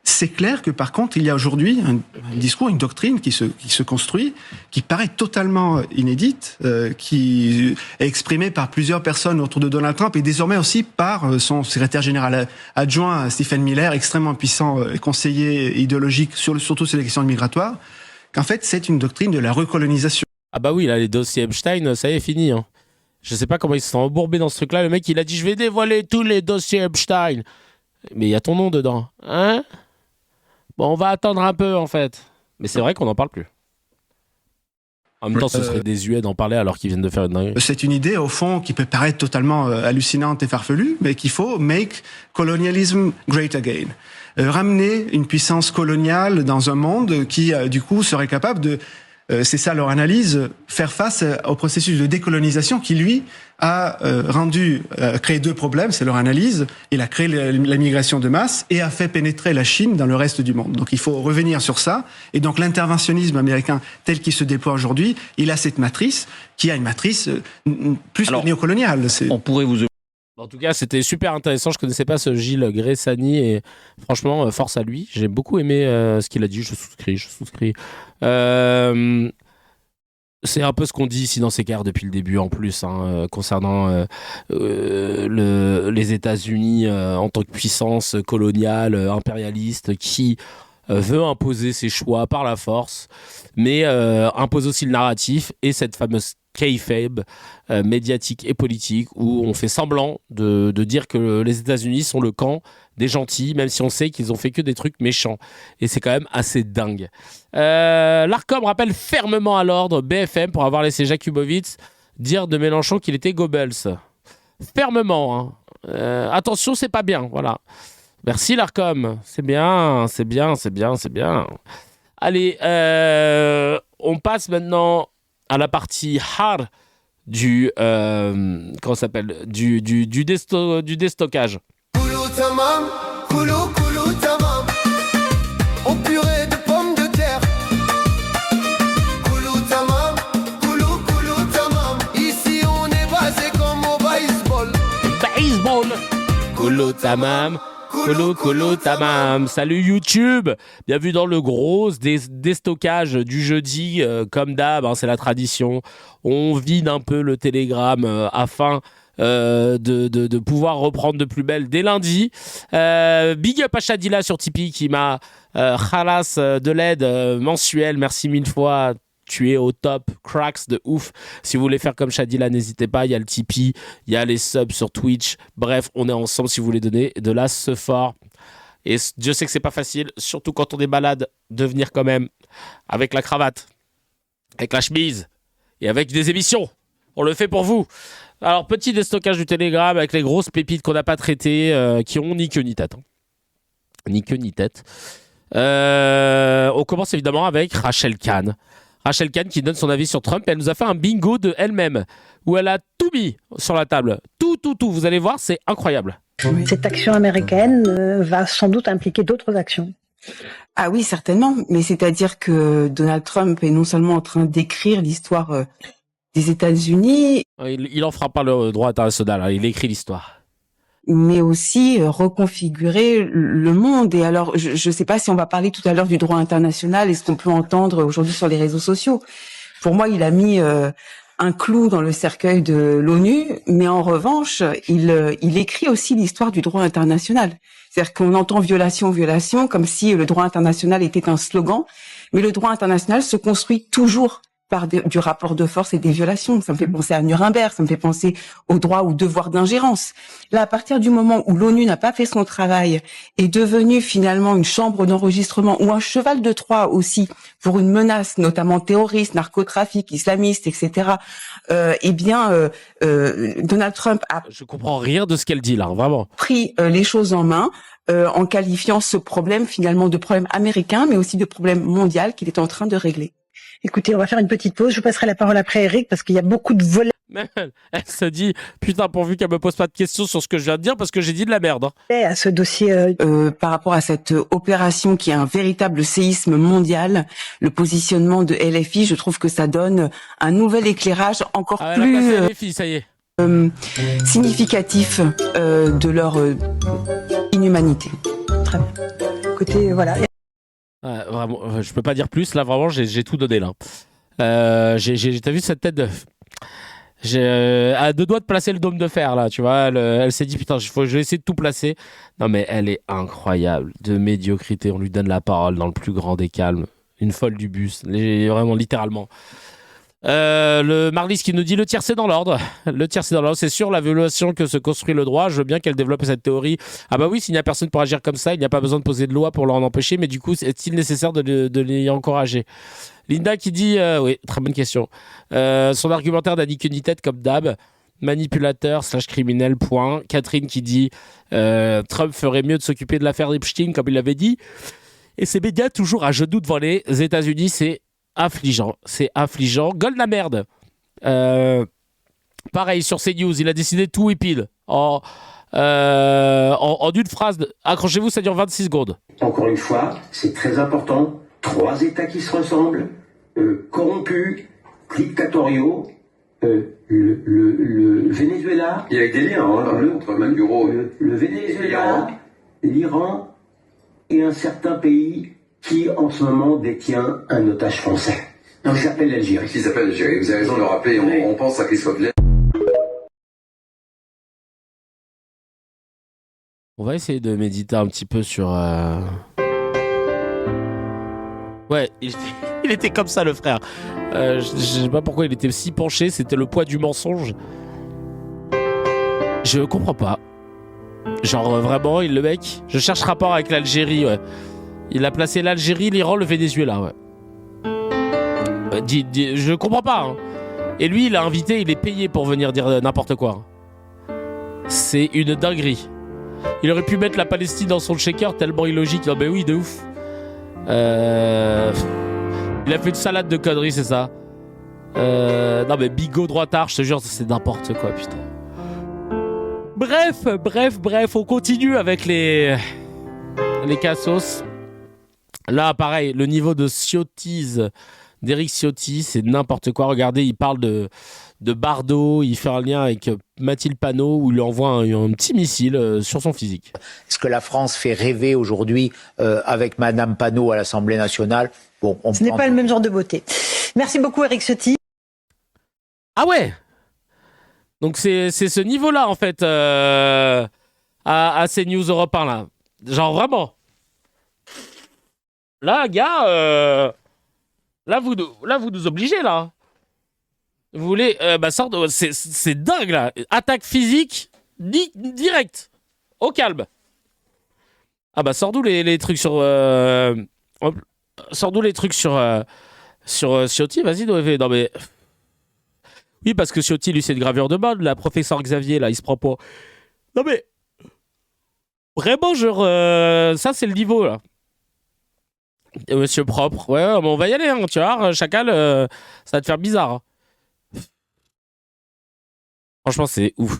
C'est clair que par contre, il y a aujourd'hui un discours, une doctrine qui se construit, qui paraît totalement inédite, qui est exprimée par plusieurs personnes autour de Donald Trump et désormais aussi par son secrétaire général adjoint, Stephen Miller, extrêmement puissant conseiller idéologique, surtout sur les questions migratoires, qu'en fait, c'est une doctrine de la recolonisation. Ah bah oui, là, les dossiers Epstein, ça y est, fini. Hein. Je sais pas comment ils se sont embourbés dans ce truc-là. Le mec, il a dit, je vais dévoiler tous les dossiers Epstein. Mais il y a ton nom dedans. Hein? Bon, on va attendre un peu, en fait. Mais c'est vrai qu'on n'en parle plus. En même temps, ce serait désuet d'en parler alors qu'ils viennent de faire une dinguerie. C'est une idée, au fond, qui peut paraître totalement hallucinante et farfelue, mais qu'il faut make colonialism great again. Ramener une puissance coloniale dans un monde qui, du coup, serait capable de... c'est ça leur analyse, faire face au processus de décolonisation qui, lui, a créé 2 problèmes, c'est leur analyse. Il a créé la migration de masse et a fait pénétrer la Chine dans le reste du monde. Donc il faut revenir sur ça. Et donc l'interventionnisme américain tel qu'il se déploie aujourd'hui, il a cette matrice qui a une matrice plus que néocoloniale. On pourrait vous... En tout cas, c'était super intéressant. Je connaissais pas ce Gilles Gressani et franchement, force à lui. J'ai beaucoup aimé ce qu'il a dit. Je souscris. C'est un peu ce qu'on dit ici dans ces guerres depuis le début en plus, concernant les États-Unis en tant que puissance coloniale, impérialiste, qui veut imposer ses choix par la force, mais impose aussi le narratif et cette fameuse kayfabe médiatique et politique où on fait semblant de dire que les États-Unis sont le camp des gentils, même si on sait qu'ils ont fait que des trucs méchants. Et c'est quand même assez dingue. L'Arcom rappelle fermement à l'ordre BFM pour avoir laissé Jakubowicz dire de Mélenchon qu'il était Goebbels. Fermement. Attention, c'est pas bien. Voilà. Merci l'Arcom. C'est bien. Allez, on passe maintenant à la partie hard du comment ça s'appelle du déstockage. Koulou tamam, koulou tamam. Au purée de pommes de terre. Koulou tamam, koulou tamam. Ici on est basé comme au baseball. Baseball. Koulou tamam. Koulou tamam. Salut YouTube. Bienvenue dans le gros déstockage du jeudi. Comme d'hab, hein, c'est la tradition. On vide un peu le Telegram afin de pouvoir reprendre de plus belle dès lundi. Big up à Shadila sur Tipeee qui m'a khalas de l'aide mensuelle. Merci 1000 fois. Tu es au top, cracks de ouf. Si vous voulez faire comme Shadila, n'hésitez pas. Il y a le Tipeee, il y a les subs sur Twitch. Bref, on est ensemble si vous voulez donner de la fort. Et Dieu sait que c'est pas facile, surtout quand on est malade, de venir quand même avec la cravate, avec la chemise et avec des émissions. On le fait pour vous. Alors, petit déstockage du Telegram avec les grosses pépites qu'on n'a pas traitées, qui ont ni queue ni tête. Ni queue ni tête. On commence évidemment avec Rachel Kahn. Rachel Kahn qui donne son avis sur Trump. Elle nous a fait un bingo de elle-même où elle a tout mis sur la table. Tout. Vous allez voir, c'est incroyable. Cette action américaine va sans doute impliquer d'autres actions. Ah oui, certainement. Mais c'est-à-dire que Donald Trump est non seulement en train d'écrire l'histoire des États-Unis. Il en fera pas le droit international. Hein. Il écrit l'histoire. Mais aussi reconfigurer le monde. Et alors, je ne sais pas si on va parler tout à l'heure du droit international et ce qu'on peut entendre aujourd'hui sur les réseaux sociaux. Pour moi, il a mis un clou dans le cercueil de l'ONU, mais en revanche, il écrit aussi l'histoire du droit international. C'est-à-dire qu'on entend violation, comme si le droit international était un slogan, mais le droit international se construit toujours par du rapport de force et des violations. Ça me fait penser à Nuremberg, ça me fait penser au droit ou devoir d'ingérence. Là, à partir du moment où l'ONU n'a pas fait son travail, est devenue finalement une chambre d'enregistrement ou un cheval de Troie aussi pour une menace, notamment terroriste, narcotrafic, islamiste, etc. Donald Trump a... Je comprends rien de ce qu'elle dit là, vraiment. Pris les choses en main en qualifiant ce problème finalement de problème américain, mais aussi de problème mondial qu'il est en train de régler. Écoutez, on va faire une petite pause. Je vous passerai la parole après Eric parce qu'il y a beaucoup de volets. Elle se dit, putain, pourvu qu'elle me pose pas de questions sur ce que je viens de dire parce que j'ai dit de la merde. À ce dossier, par rapport à cette opération qui est un véritable séisme mondial, le positionnement de LFI, je trouve que ça donne un nouvel éclairage encore plus LFI, ça y est. Significatif de leur inhumanité. Très bien. Écoutez, voilà. Vraiment, je peux pas dire plus. Là, vraiment, j'ai tout donné là. T'as vu cette tête de... à 2 doigts de placer le dôme de fer là, tu vois. Elle s'est dit putain, je vais essayer de tout placer. Non mais elle est incroyable, de médiocrité. On lui donne la parole dans le plus grand des calmes. Une folle du bus, vraiment littéralement. Le Marlis qui nous dit le tiercé dans l'ordre. Le tiercé dans l'ordre, c'est sur la violation que se construit le droit. Je veux bien qu'elle développe cette théorie. Ah bah oui, s'il n'y a personne pour agir comme ça, il n'y a pas besoin de poser de loi pour l'en empêcher. Mais du coup, est-il nécessaire de l'y encourager? Linda qui dit, oui, très bonne question. Son argumentaire n'a ni queue ni tête comme d'hab. Manipulateur / criminel, point. Catherine qui dit Trump ferait mieux de s'occuper de l'affaire Epstein comme il l'avait dit. Et ces médias toujours à genoux devant les États-Unis, c'est affligeant. Gold la merde. Pareil sur CNews, il a décidé tout et pile. En une phrase, accrochez-vous, ça dure 26 secondes. Encore une fois, c'est très important. 3 États qui se ressemblent, corrompus, dictatoriaux, le Venezuela. Il y a des liens entre Maduro le Venezuela, l'Iran et un certain pays qui en ce moment détient un otage français. Qui s'appelle l'Algérie. Qui s'appelle l'Algérie. Vous avez raison de le rappeler, on pense à Christophe Lay. On va essayer de méditer un petit peu sur... Ouais, il était comme ça le frère. Je sais pas pourquoi il était si penché, c'était le poids du mensonge. Je comprends pas. Genre vraiment, le mec, je cherche rapport avec l'Algérie, ouais. Il a placé l'Algérie, l'Iran, le Venezuela, ouais. Je comprends pas, hein. Et lui, il a invité, il est payé pour venir dire n'importe quoi. C'est une dinguerie. Il aurait pu mettre la Palestine dans son shaker tellement illogique. Non mais oui, de ouf. Il a fait une salade de conneries, c'est ça. Non mais bigot droitard, je te jure, c'est n'importe quoi, putain. Bref, on continue avec les cassos. Là, pareil, le niveau de Ciotti, d'Éric Ciotti, c'est n'importe quoi. Regardez, il parle de Bardot, il fait un lien avec Mathilde Panot où il lui envoie un petit missile sur son physique. Ce que la France fait rêver aujourd'hui avec Madame Panot à l'Assemblée nationale, bon, ce n'est pas le même genre de beauté. Merci beaucoup Éric Ciotti. Ah ouais. Donc c'est ce niveau-là en fait à CNews Europe 1 là. Genre vraiment. Là, gars, là vous nous obligez là. Vous voulez, c'est dingue là. Attaque physique direct, au calme. Ah bah sors d'où les trucs sur, sors d'où les trucs sur Ciotti. Vas-y, non mais oui parce que Ciotti lui c'est une gravure de mode. La professeur Xavier là, il se prend pas. Non mais vraiment genre ça c'est le niveau là. Monsieur propre, ouais, mais on va y aller, hein, tu vois, Chacal, ça va te faire bizarre. Hein. Franchement, c'est ouf.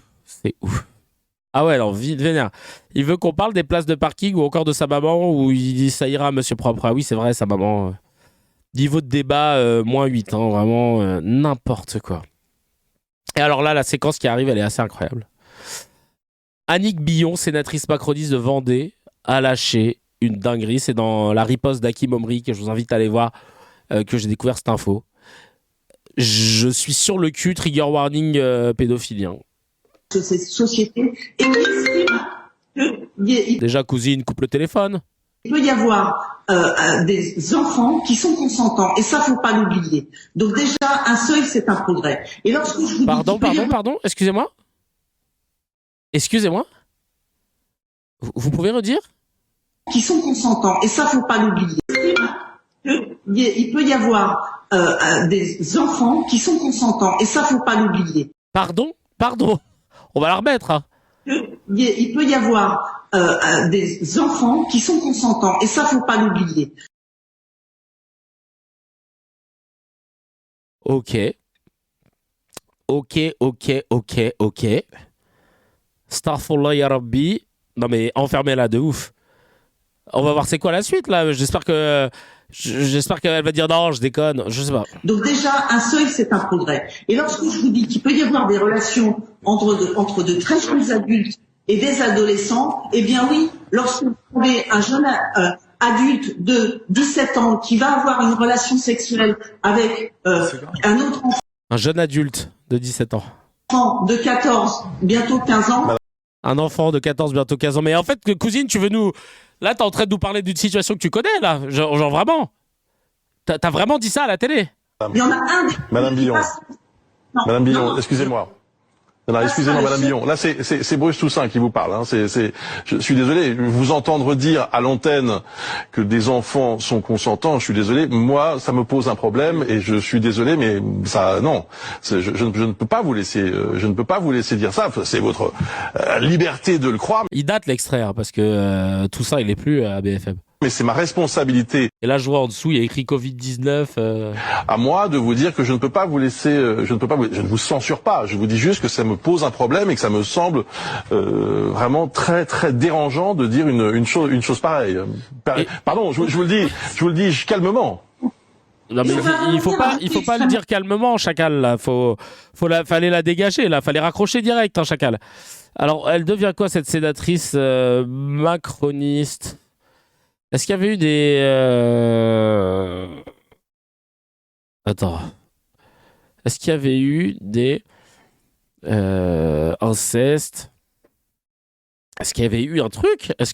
Ah ouais, alors, vite, vénère. Il veut qu'on parle des places de parking ou encore de sa maman, ou il dit ça ira, monsieur propre. Ah oui, c'est vrai, sa maman. Niveau de débat, -8, hein, vraiment, n'importe quoi. Et alors là, la séquence qui arrive, elle est assez incroyable. Annick Billon, sénatrice macroniste de Vendée, a lâché une dinguerie. C'est dans la riposte d'Hakim Omri que je vous invite à aller voir, que j'ai découvert cette info. Je suis sur le cul, trigger warning pédophilie. Hein. Cette société Déjà, cousine, coupe le téléphone. Il peut y avoir des enfants qui sont consentants, et ça, faut pas l'oublier. Donc déjà, un seuil, c'est un progrès. Et lorsque je vous Pardon, excusez-moi. Vous pouvez redire? Qui sont consentants, et ça, faut pas l'oublier. Il peut y avoir des enfants qui sont consentants, et ça, faut pas l'oublier. Pardon, on va la remettre. Hein. Il peut y avoir des enfants qui sont consentants, et ça, faut pas l'oublier. Ok. Starfallah ya Rabbi. Non mais enfermez-la de ouf. On va voir c'est quoi la suite là. J'espère qu'elle va dire non, je déconne. Je sais pas. Donc déjà, un seuil, c'est un progrès. Et lorsque je vous dis qu'il peut y avoir des relations entre de très jeunes adultes et des adolescents, eh bien oui, lorsque vous trouvez un jeune adulte de 17 ans qui va avoir une relation sexuelle avec un autre enfant. Un jeune adulte de 17 ans. De 14, bientôt 15 ans. Un enfant de 14, bientôt 15 ans. Mais en fait, cousine, tu veux nous... Là, t'es en train de nous parler d'une situation que tu connais, là. Genre vraiment. T'as vraiment dit ça à la télé? Il y en a un... Madame Billon. Madame Billon, excusez-moi. Non, excusez-moi, Madame Billon. Là, c'est Bruce Toussaint qui vous parle. Hein. Je suis désolé. Vous entendre dire à l'antenne que des enfants sont consentants, je suis désolé. Moi, ça me pose un problème et je suis désolé, mais ça, non. Je ne peux pas vous laisser. Je ne peux pas vous laisser dire ça. C'est votre liberté de le croire. Il date l'extrait hein, parce que Toussaint, il est plus à BFM. Mais c'est ma responsabilité. Et là, je vois en dessous, il y a écrit Covid-19. À moi de vous dire que je ne peux pas vous laisser, je ne vous censure pas. Je vous dis juste que ça me pose un problème et que ça me semble vraiment très très dérangeant de dire une chose pareille. Pardon, je vous le dis calmement. Non mais il faut pas le dire calmement, Chacal. Là, fallait la dégager. Là, fallait raccrocher direct, hein, Chacal. Alors, elle devient quoi cette sénatrice macroniste? Est-ce qu'il y avait eu des... Attends. Est-ce qu'il y avait eu des incestes? Est-ce qu'il y avait eu un truc? Est-ce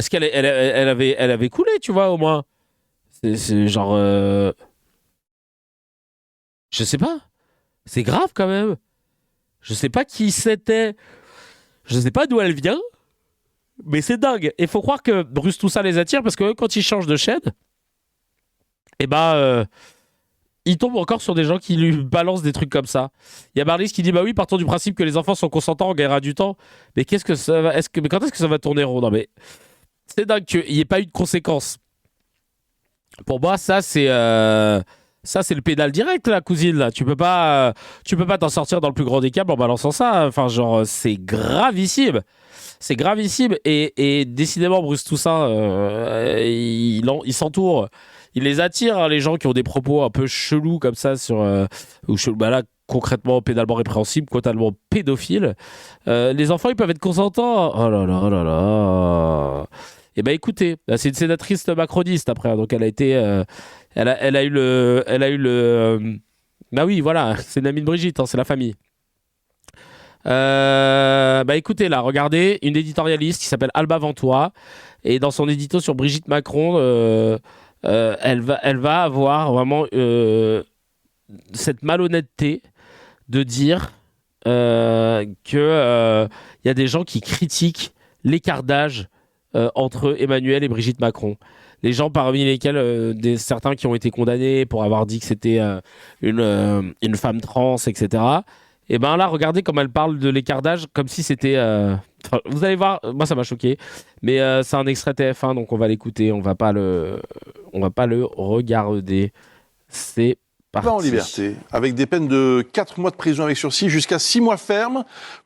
qu'elle avait coulé, tu vois, au moins? C'est genre... Je sais pas. C'est grave, quand même. Je sais pas qui c'était. Je sais pas d'où elle vient. Mais c'est dingue. Et faut croire que Bruce Toussaint les attire parce que quand ils changent de chaîne, eh ben, il tombe encore sur des gens qui lui balancent des trucs comme ça. Il y a Marlise qui dit bah oui, partons du principe que les enfants sont consentants, on gagnera du temps. Mais qu'est-ce que ça va mais quand est-ce que ça va tourner rond? Non mais c'est dingue qu'il n'y ait pas eu de conséquences. Pour moi, ça c'est Ça, c'est le pédale direct, la cousine, là. Tu peux pas t'en sortir dans le plus grand des câbles en balançant ça. Enfin, genre, c'est gravissime. C'est gravissime. Et décidément, Bruce Toussaint, il s'entoure. Il les attire, hein, les gens qui ont des propos un peu chelous comme ça sur... là, concrètement, pédalement répréhensible, totalement pédophile. Les enfants, ils peuvent être consentants. Oh là là, oh là là. Eh ben, écoutez, c'est une sénatrice macroniste, après. Donc, elle a été... Elle a eu le... Bah oui, voilà, c'est une amie de Brigitte, hein, c'est la famille. Écoutez, là, regardez, une éditorialiste qui s'appelle Alba Ventura, et dans son édito sur Brigitte Macron, elle va avoir vraiment cette malhonnêteté de dire que y a des gens qui critiquent l'écart d'âge entre Emmanuel et Brigitte Macron. Les gens parmi lesquels certains qui ont été condamnés pour avoir dit que c'était une femme trans, etc. Et ben là, regardez comme elle parle de l'écart d'âge comme si c'était... vous allez voir, moi ça m'a choqué, mais c'est un extrait TF1, donc on va l'écouter, on va pas le regarder. C'est parti. En liberté, avec des peines de 4 mois de prison avec sursis jusqu'à 6 mois ferme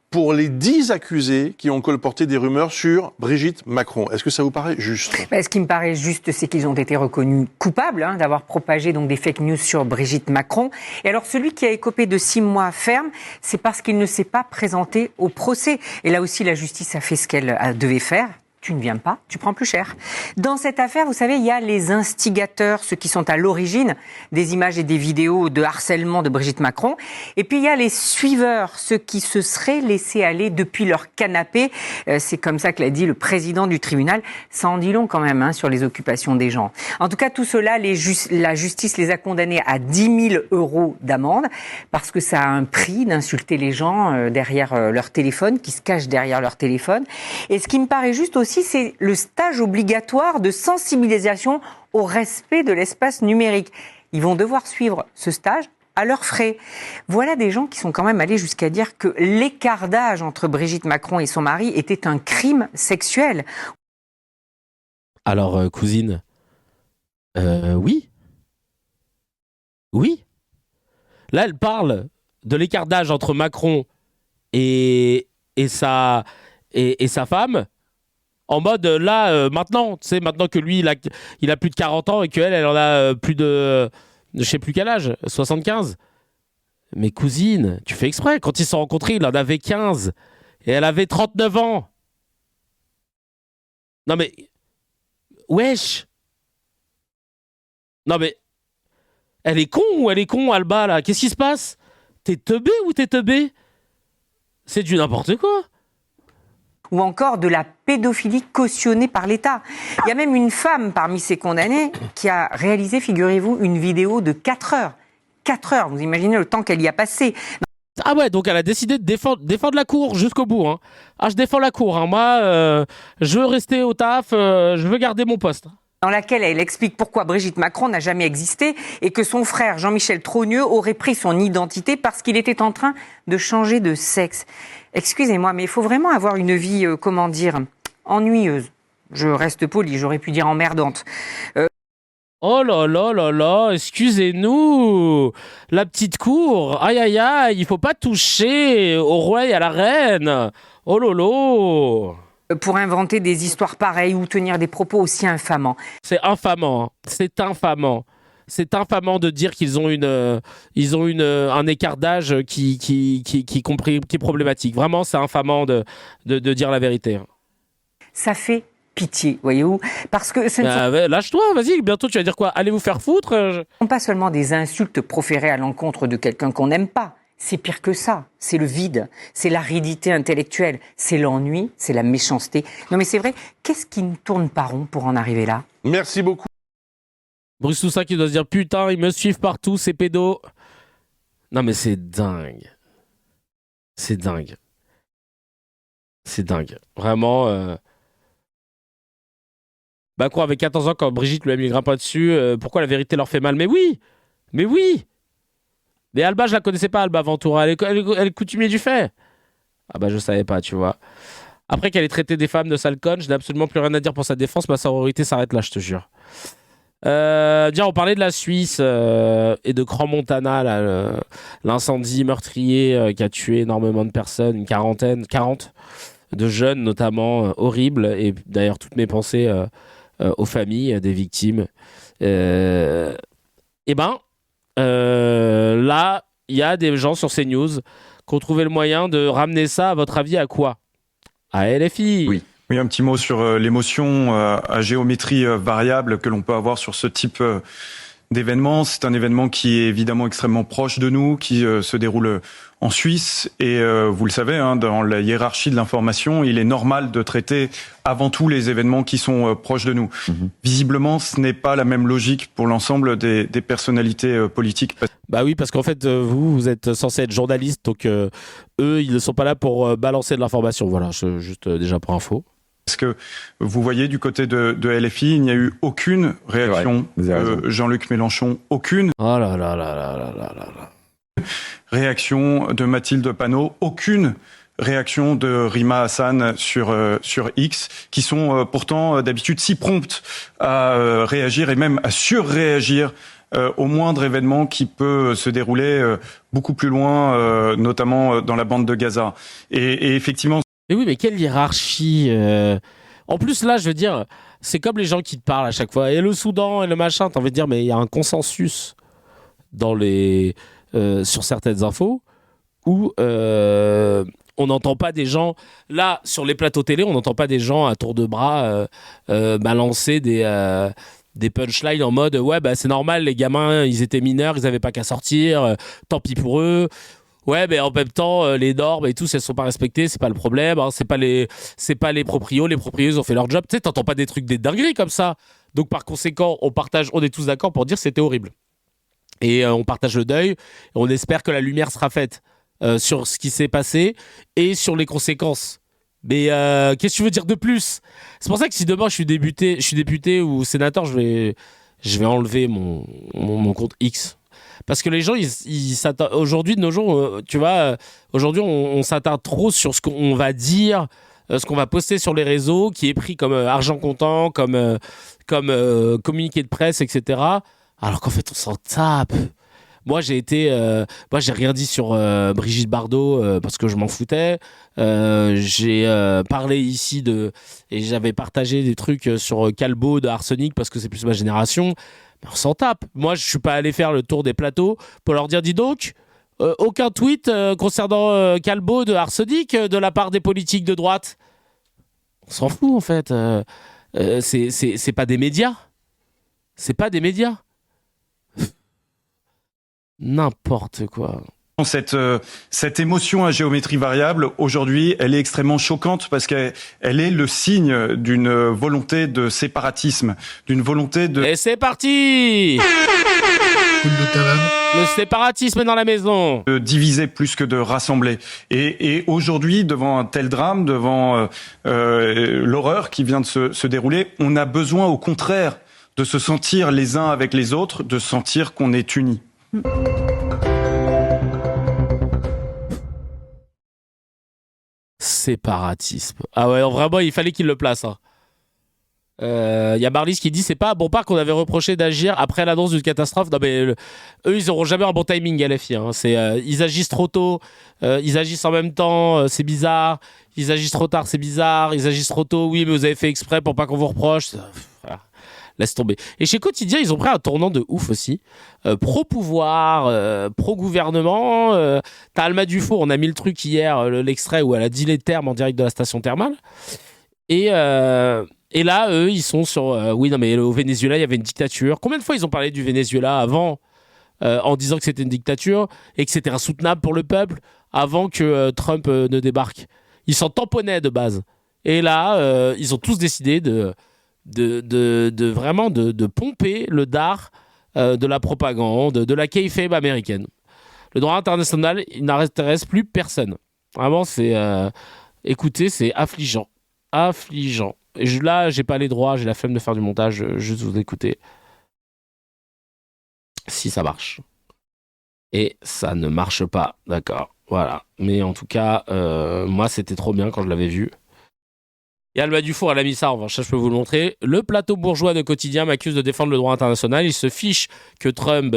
pour les 10 accusés qui ont colporté des rumeurs sur Brigitte Macron. Est-ce que ça vous paraît juste ? Ce qui me paraît juste, c'est qu'ils ont été reconnus coupables d'avoir propagé donc des fake news sur Brigitte Macron. Et alors, celui qui a écopé de 6 mois ferme, c'est parce qu'il ne s'est pas présenté au procès. Et là aussi, la justice a fait ce qu'elle devait faire. Tu ne viens pas, tu prends plus cher. Dans cette affaire, vous savez, il y a les instigateurs, ceux qui sont à l'origine des images et des vidéos de harcèlement de Brigitte Macron. Et puis il y a les suiveurs, ceux qui se seraient laissés aller depuis leur canapé. C'est comme ça que l'a dit le président du tribunal. Ça en dit long quand même sur les occupations des gens. En tout cas, tout cela, la justice les a condamnés à 10 000 € d'amende parce que ça a un prix d'insulter les gens derrière leur téléphone, qui se cachent derrière leur téléphone. Et ce qui me paraît juste aussi, c'est le stage obligatoire de sensibilisation au respect de l'espace numérique. Ils vont devoir suivre ce stage à leurs frais. Voilà des gens qui sont quand même allés jusqu'à dire que l'écart d'âge entre Brigitte Macron et son mari était un crime sexuel. Alors, cousine, oui. Oui. Là, elle parle de l'écart d'âge entre Macron et sa femme. En mode, là, maintenant que lui, il a plus de 40 ans et qu'elle, elle en a plus de... Je sais plus quel âge, 75. Mais cousine, tu fais exprès. Quand ils se sont rencontrés, il en avait 15. Et elle avait 39 ans. Non mais... Wesh. Non mais... Elle est con, Alba, là? Qu'est-ce qui se passe? T'es teubé ou t'es teubé? C'est du n'importe quoi. Ou encore de la pédophilie cautionnée par l'État. Il y a même une femme parmi ces condamnés qui a réalisé, figurez-vous, une vidéo de 4 heures. 4 heures, vous imaginez le temps qu'elle y a passé. Ah ouais, donc elle a décidé de défendre la cour jusqu'au bout. Ah, je défends la cour. Moi, je veux rester au taf, je veux garder mon poste. Dans laquelle elle explique pourquoi Brigitte Macron n'a jamais existé et que son frère Jean-Michel Trogneux aurait pris son identité parce qu'il était en train de changer de sexe. Excusez-moi, mais il faut vraiment avoir une vie, ennuyeuse. Je reste poli, j'aurais pu dire emmerdante. Oh là là là là, excusez-nous, la petite cour, aïe aïe aïe, il faut pas toucher au roi et à la reine. Oh lolo. Pour inventer des histoires pareilles ou tenir des propos aussi infamants. C'est infamant, c'est infamant. C'est infamant de dire qu'ils ont un écart d'âge qui est problématique. Vraiment, c'est infamant de dire la vérité. Ça fait pitié, voyez-vous, parce que lâche-toi, vas-y, bientôt tu vas dire quoi? Allez vous faire foutre. Ce ne sont pas seulement des insultes proférées à l'encontre de quelqu'un qu'on n'aime pas. C'est pire que ça. C'est le vide, c'est l'aridité intellectuelle, c'est l'ennui, c'est la méchanceté. Non mais c'est vrai, qu'est-ce qui ne tourne pas rond pour en arriver là? Merci beaucoup. Bruce Toussaint qui doit se dire putain, ils me suivent partout, ces pédos. Non mais c'est dingue. C'est dingue. C'est dingue. Vraiment. Macron avait 14 ans quand Brigitte lui a mis le grappin dessus. Pourquoi la vérité leur fait mal? Mais oui. Mais oui. Mais Alba, je la connaissais pas, Alba Ventura. Elle est coutumier du fait. Ah bah je savais pas, tu vois. Après qu'elle ait traité des femmes de sales connes, je n'ai absolument plus rien à dire pour sa défense. Ma sororité s'arrête là, je te jure. On parlait de la Suisse et de Crans-Montana, là, l'incendie meurtrier qui a tué énormément de personnes, une 40 de jeunes notamment, horrible. Et d'ailleurs, toutes mes pensées aux familles des victimes. Là, il y a des gens sur CNews qui ont trouvé le moyen de ramener ça, à votre avis, à quoi ? À LFI. Oui, un petit mot sur l'émotion à géométrie variable que l'on peut avoir sur ce type d'événement. C'est un événement qui est évidemment extrêmement proche de nous, qui se déroule en Suisse. Et vous le savez, dans la hiérarchie de l'information, il est normal de traiter avant tout les événements qui sont proches de nous. Visiblement, ce n'est pas la même logique pour l'ensemble des personnalités politiques. Bah oui, parce qu'en fait, vous êtes censé être journaliste, donc eux, ils ne sont pas là pour balancer de l'information. Voilà, juste déjà pour info. Parce que vous voyez, du côté de LFI, il n'y a eu aucune réaction de Jean-Luc Mélenchon, aucune réaction de Mathilde Panot, aucune réaction de Rima Hassan sur X, qui sont pourtant d'habitude si promptes à réagir et même à surréagir au moindre événement qui peut se dérouler beaucoup plus loin, notamment dans la bande de Gaza. Et effectivement... Mais oui, mais quelle hiérarchie En plus, là, je veux dire, c'est comme les gens qui te parlent à chaque fois. Et le Soudan et le machin, t'as envie de dire, mais il y a un consensus sur certaines infos où on n'entend pas des gens... Là, sur les plateaux télé, on n'entend pas des gens à tour de bras balancer des punchlines en mode « Ouais, bah, c'est normal, les gamins, ils étaient mineurs, ils n'avaient pas qu'à sortir, tant pis pour eux. » Ouais, mais en même temps, les normes et tout, si elles sont pas respectées, c'est pas le problème. C'est pas les proprios. Les proprios, ils ont fait leur job. Tu sais, t'entends pas des trucs, des dingueries comme ça. Donc, par conséquent, on est tous d'accord pour dire que c'était horrible. Et on partage le deuil. Et on espère que la lumière sera faite sur ce qui s'est passé et sur les conséquences. Mais qu'est-ce que tu veux dire de plus ? C'est pour ça que si demain je suis député ou sénateur, je vais enlever mon compte X. Parce que les gens, ils s'attardent. Aujourd'hui, de nos jours, tu vois, aujourd'hui, on s'attarde trop sur ce qu'on va dire, ce qu'on va poster sur les réseaux, qui est pris comme argent comptant, comme communiqué de presse, etc. Alors qu'en fait, on s'en tape. Moi, j'ai rien dit sur Brigitte Bardot parce que je m'en foutais. J'ai parlé ici et j'avais partagé des trucs sur Calbo de Arsenic parce que c'est plus ma génération. On s'en tape. Moi, je suis pas allé faire le tour des plateaux pour leur dire, dis donc, aucun tweet concernant Calbo de Arsenic de la part des politiques de droite. On s'en fout, en fait. C'est pas des médias. C'est pas des médias. N'importe quoi. Cette émotion à géométrie variable, aujourd'hui, elle est extrêmement choquante parce qu'elle est le signe d'une volonté de séparatisme, d'une volonté de... Et c'est parti ! Le séparatisme est dans la maison. De diviser plus que de rassembler. Et aujourd'hui, devant un tel drame, devant l'horreur qui vient de se dérouler, on a besoin au contraire de se sentir les uns avec les autres, de sentir qu'on est unis. Séparatisme. Ah ouais, vraiment, il fallait qu'il le place. Y a Marlys qui dit c'est pas à Bompard qu'on avait reproché d'agir après l'annonce d'une catastrophe. Non mais eux ils auront jamais un bon timing à LFI. Ils agissent trop tôt, ils agissent en même temps, c'est bizarre. Ils agissent trop tard, c'est bizarre. Ils agissent trop tôt, oui mais vous avez fait exprès pour pas qu'on vous reproche. Voilà. Laisse tomber. Et chez Quotidien, ils ont pris un tournant de ouf aussi. Pro-pouvoir, pro-gouvernement. T'as Alma Dufour, on a mis le truc hier, l'extrait où elle a dit les termes en direct de la station thermale. Et là, eux, ils sont sur... oui, non, mais au Venezuela, il y avait une dictature. Combien de fois ils ont parlé du Venezuela avant, en disant que c'était une dictature et que c'était insoutenable pour le peuple, avant que Trump ne débarque. Ils s'en tamponnaient de base. Et là, ils ont tous décidé de vraiment de pomper le dard de la propagande, de la kayfabe américaine. Le droit international, il n'intéresse plus personne. Vraiment, c'est... écoutez, c'est affligeant. Affligeant. Et là, j'ai pas les droits, j'ai la flemme de faire du montage, juste vous écouter. Si ça marche. Et ça ne marche pas, d'accord. Voilà. Mais en tout cas, moi, c'était trop bien quand je l'avais vu. Et Alma Dufour, elle a mis ça, en revanche, ça je peux vous le montrer. Le plateau bourgeois de Quotidien m'accuse de défendre le droit international. Il se fiche que Trump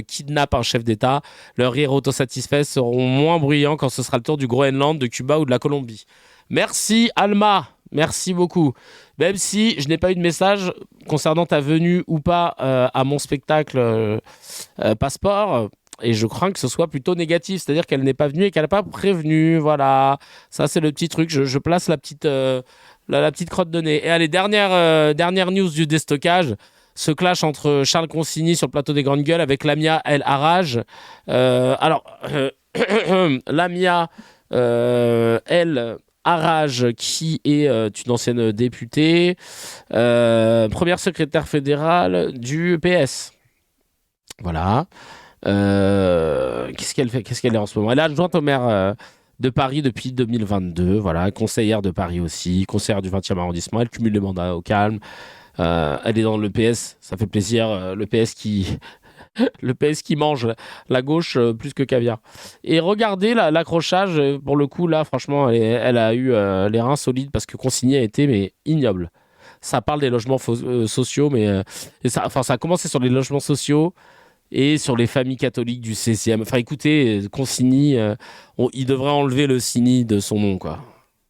kidnappe un chef d'État. Leurs rires autosatisfaits seront moins bruyants quand ce sera le tour du Groenland, de Cuba ou de la Colombie. Merci Alma, merci beaucoup. Même si je n'ai pas eu de message concernant ta venue ou pas à mon spectacle Passeport, et je crains que ce soit plutôt négatif, c'est-à-dire qu'elle n'est pas venue et qu'elle n'a pas prévenu. Voilà, ça c'est le petit truc, je place la petite crotte de nez. Et allez, dernière news du déstockage. Ce clash entre Charles Consigny sur le plateau des Grandes Gueules avec Lamia El Harraj. Lamia El Harraj, qui est une ancienne députée, première secrétaire fédérale du PS. Voilà. Qu'est-ce qu'elle fait ? Qu'est-ce qu'elle est en ce moment ? Elle est adjointe au maire de Paris depuis 2022. Voilà, conseillère de Paris aussi, conseillère du 20e arrondissement. Elle cumule les mandats au calme. Elle est dans le PS, ça fait plaisir. Le PS qui mange la gauche plus que caviar. Et regardez l'accrochage, pour le coup, là, franchement, elle a eu les reins solides parce que Consigny a été ignoble. Ça parle des logements sociaux, mais ça a commencé sur les logements sociaux et sur les familles catholiques du 16e. Enfin, écoutez, Consigny, il devrait enlever le Signy de son nom, quoi.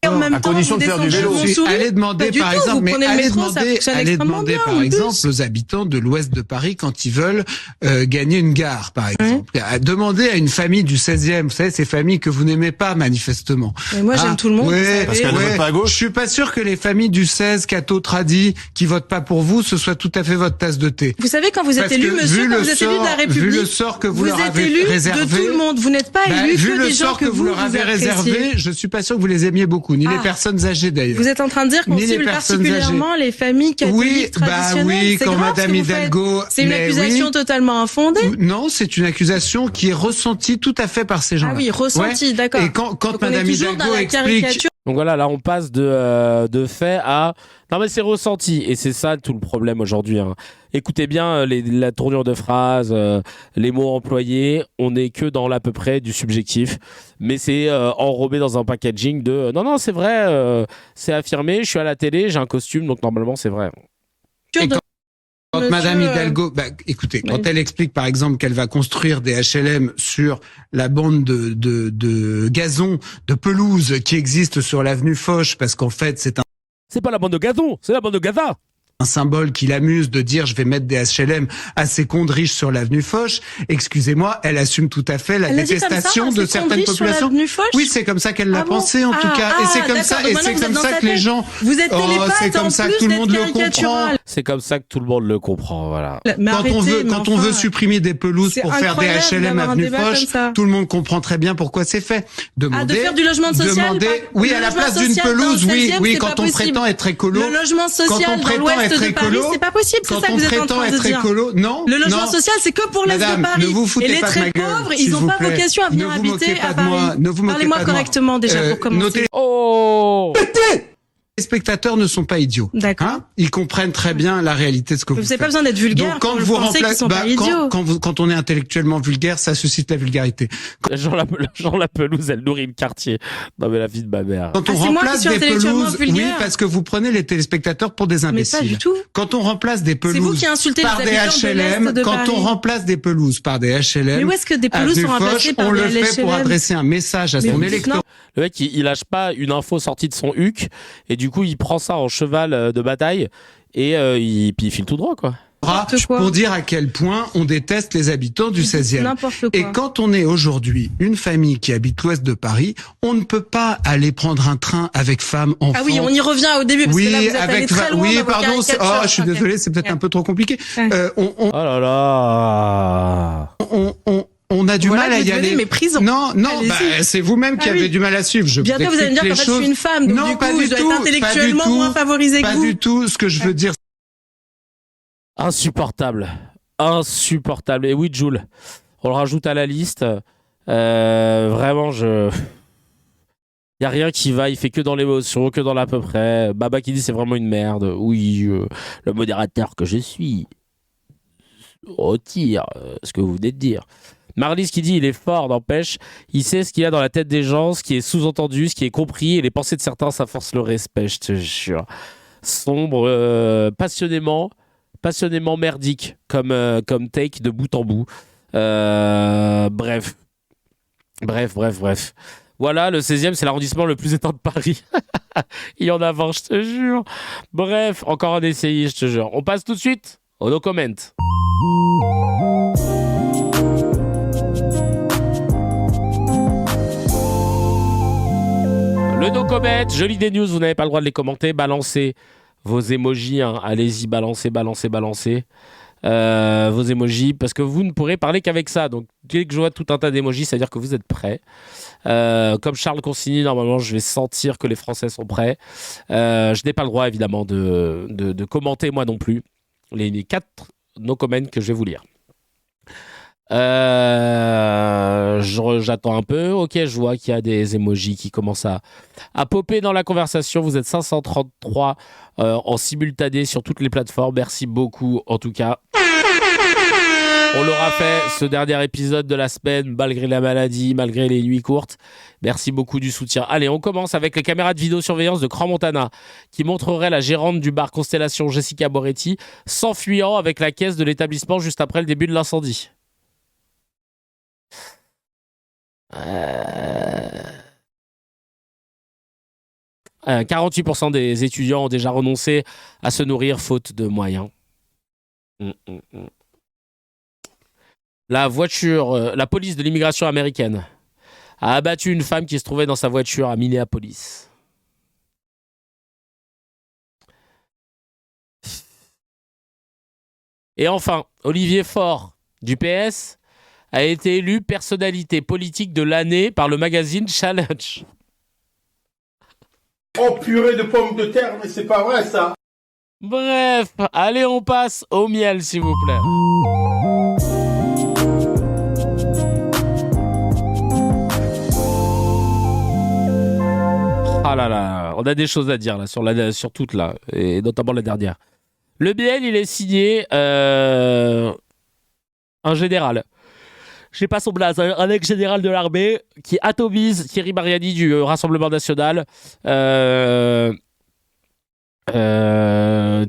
En même temps, condition de faire du vélo. Allez demander par exemple, par exemple aux habitants de l'ouest de Paris quand ils veulent gagner une gare, par exemple. Demander à une famille du 16e, vous savez, ces familles que vous n'aimez pas manifestement. Mais moi j'aime tout le monde. Parce qu'elles ne votent pas à gauche. Je suis pas sûr que les familles du 16 catho tradi qui votent pas pour vous, ce soit tout à fait votre tasse de thé. Vous savez, quand vous êtes élu, monsieur, quand vous êtes élu de la République, vu le sort que vous leur êtes avez élu réservé, de tout le monde. Vous n'êtes pas élu que des gens que vous leur avez réservé. Je suis pas sûr que vous les aimiez beaucoup, ni les personnes âgées d'ailleurs. Vous êtes en train de dire qu'on cible particulièrement les familles catholiques traditionnelles. Oui, quand Madame Hidalgo. C'est une accusation totalement infondée. Non, c'est une accusation qui est ressentie tout à fait par ces gens-là. Ah oui, ressentie, d'accord. Et quand Madame Hidalgo explique. Donc voilà, là on passe de fait à... Non mais c'est ressenti, et c'est ça tout le problème aujourd'hui. Hein. Écoutez bien la tournure de phrases, les mots employés, on n'est que dans l'à peu près du subjectif, mais c'est enrobé dans un packaging de non c'est vrai, c'est affirmé, je suis à la télé, j'ai un costume, donc normalement c'est vrai. Quand Madame Hidalgo, écoutez, quand elle explique par exemple qu'elle va construire des HLM sur la bande de gazon, de pelouse qui existe sur l'avenue Foch, parce qu'en fait c'est pas la bande de gazon, c'est la bande de Gaza. Un symbole qui l'amuse de dire je vais mettre des HLM à ces cons de riches sur l'avenue Foch. Excusez-moi, elle assume tout à fait la détestation de certaines populations. Oui, c'est comme ça qu'elle l'a pensé en tout cas. Et c'est comme ça, que les gens. Vous êtes c'est comme ça que tout le monde le comprend. C'est comme ça que tout le monde le comprend, voilà. Quand on veut supprimer des pelouses pour faire des HLM avenue Foch, tout le monde comprend très bien pourquoi c'est fait. De faire du logement social. Oui, à la place d'une pelouse, oui, quand on prétend être écolo. Le logement social dans l'ouest de Paris, c'est pas possible, c'est ça que vous êtes en train de dire. Non, le logement social, c'est que pour l'est de Paris. Et les très pauvres, ils n'ont pas vocation à venir habiter à Paris. Parlez-moi correctement déjà pour commencer. Les spectateurs ne sont pas idiots. D'accord. Hein, ils comprennent très bien la réalité de ce que vous faites. Vous n'avez pas besoin d'être vulgaire. Donc, quand on est intellectuellement vulgaire, ça suscite la vulgarité. Jean la pelouse, elle nourrit le quartier. Non mais la vie de ma mère. Quand on remplace des pelouses, oui, parce que vous prenez les téléspectateurs pour des imbéciles. Mais pas du tout. Quand on remplace des pelouses par des HLM, quand on remplace des pelouses par des HLM, mais où est-ce que des pelouses sont remplacées par des HLM ? On le fait pour adresser un message à son électorat. Le mec, il lâche pas une info sortie de son huc, et du coup, il prend ça en cheval de bataille, et puis il file tout droit, quoi. Pour dire à quel point on déteste les habitants du 16e. Et quand on est aujourd'hui une famille qui habite l'ouest de Paris, on ne peut pas aller prendre un train avec femmes, enfants. Ah oui, on y revient au début, parce que là, vous êtes allé très loin dans vos caricatures. Je suis désolé, c'est peut-être un peu trop compliqué. Oh là là. On a du mal à y aller. Méprisant. Non, c'est vous-même qui avez du mal à suivre. Bientôt vous allez me dire qu'en fait je suis une femme, donc du coup je dois être intellectuellement moins favorisée que vous. Pas du tout. Ce que je veux dire. Insupportable. Et oui, Jules, on le rajoute à la liste. Vraiment, il y a rien qui va. Il fait que dans l'émotion, que dans l'à peu près. Baba qui dit c'est vraiment une merde. Oui, le modérateur que je suis retire ce que vous venez de dire. Marlise qui dit il est fort, n'empêche. Il sait ce qu'il y a dans la tête des gens, ce qui est sous-entendu, ce qui est compris, et les pensées de certains, ça force le respect, je te jure. Sombre, passionnément merdique, comme take de bout en bout. Bref. Voilà, le 16e, c'est l'arrondissement le plus éteint de Paris. Il y en a 20, je te jure. Bref, encore un essayiste, je te jure. On passe tout de suite au no comment. Le no comment, je lis des news, vous n'avez pas le droit de les commenter. Balancez vos emojis, hein. Allez-y, balancez. Vos emojis, parce que vous ne pourrez parler qu'avec ça. Donc dès que je vois tout un tas d'emojis, ça veut dire que vous êtes prêts. Comme Charles Consigny, normalement je vais sentir que les Français sont prêts. Je n'ai pas le droit évidemment de commenter moi non plus les 4 no comments que je vais vous lire. J'attends un peu. Ok, je vois qu'il y a des emojis qui commencent à popper dans la conversation. Vous êtes 533 en simultané sur toutes les plateformes. Merci beaucoup en tout cas. On l'aura fait, ce dernier épisode de la semaine, malgré la maladie, malgré les nuits courtes. Merci beaucoup du soutien. Allez, on commence avec les caméras de vidéosurveillance de Crans-Montana qui montreraient la gérante du bar Constellation, Jessica Boretti, s'enfuyant avec la caisse de l'établissement juste après le début de l'incendie. 48% des étudiants ont déjà renoncé à se nourrir faute de moyens. La police de l'immigration américaine a abattu une femme qui se trouvait dans sa voiture à Minneapolis. Et enfin, Olivier Faure du PS a été élu personnalité politique de l'année par le magazine Challenge. Oh purée de pommes de terre, mais c'est pas vrai ça. Bref, allez on passe au miel s'il vous plaît. Ah là là, on a des choses à dire là sur toutes là, et notamment la dernière. Le miel, il est signé un général. Je sais pas son blaze, un ex-général de l'armée qui atomise Thierry Mariani du Rassemblement National.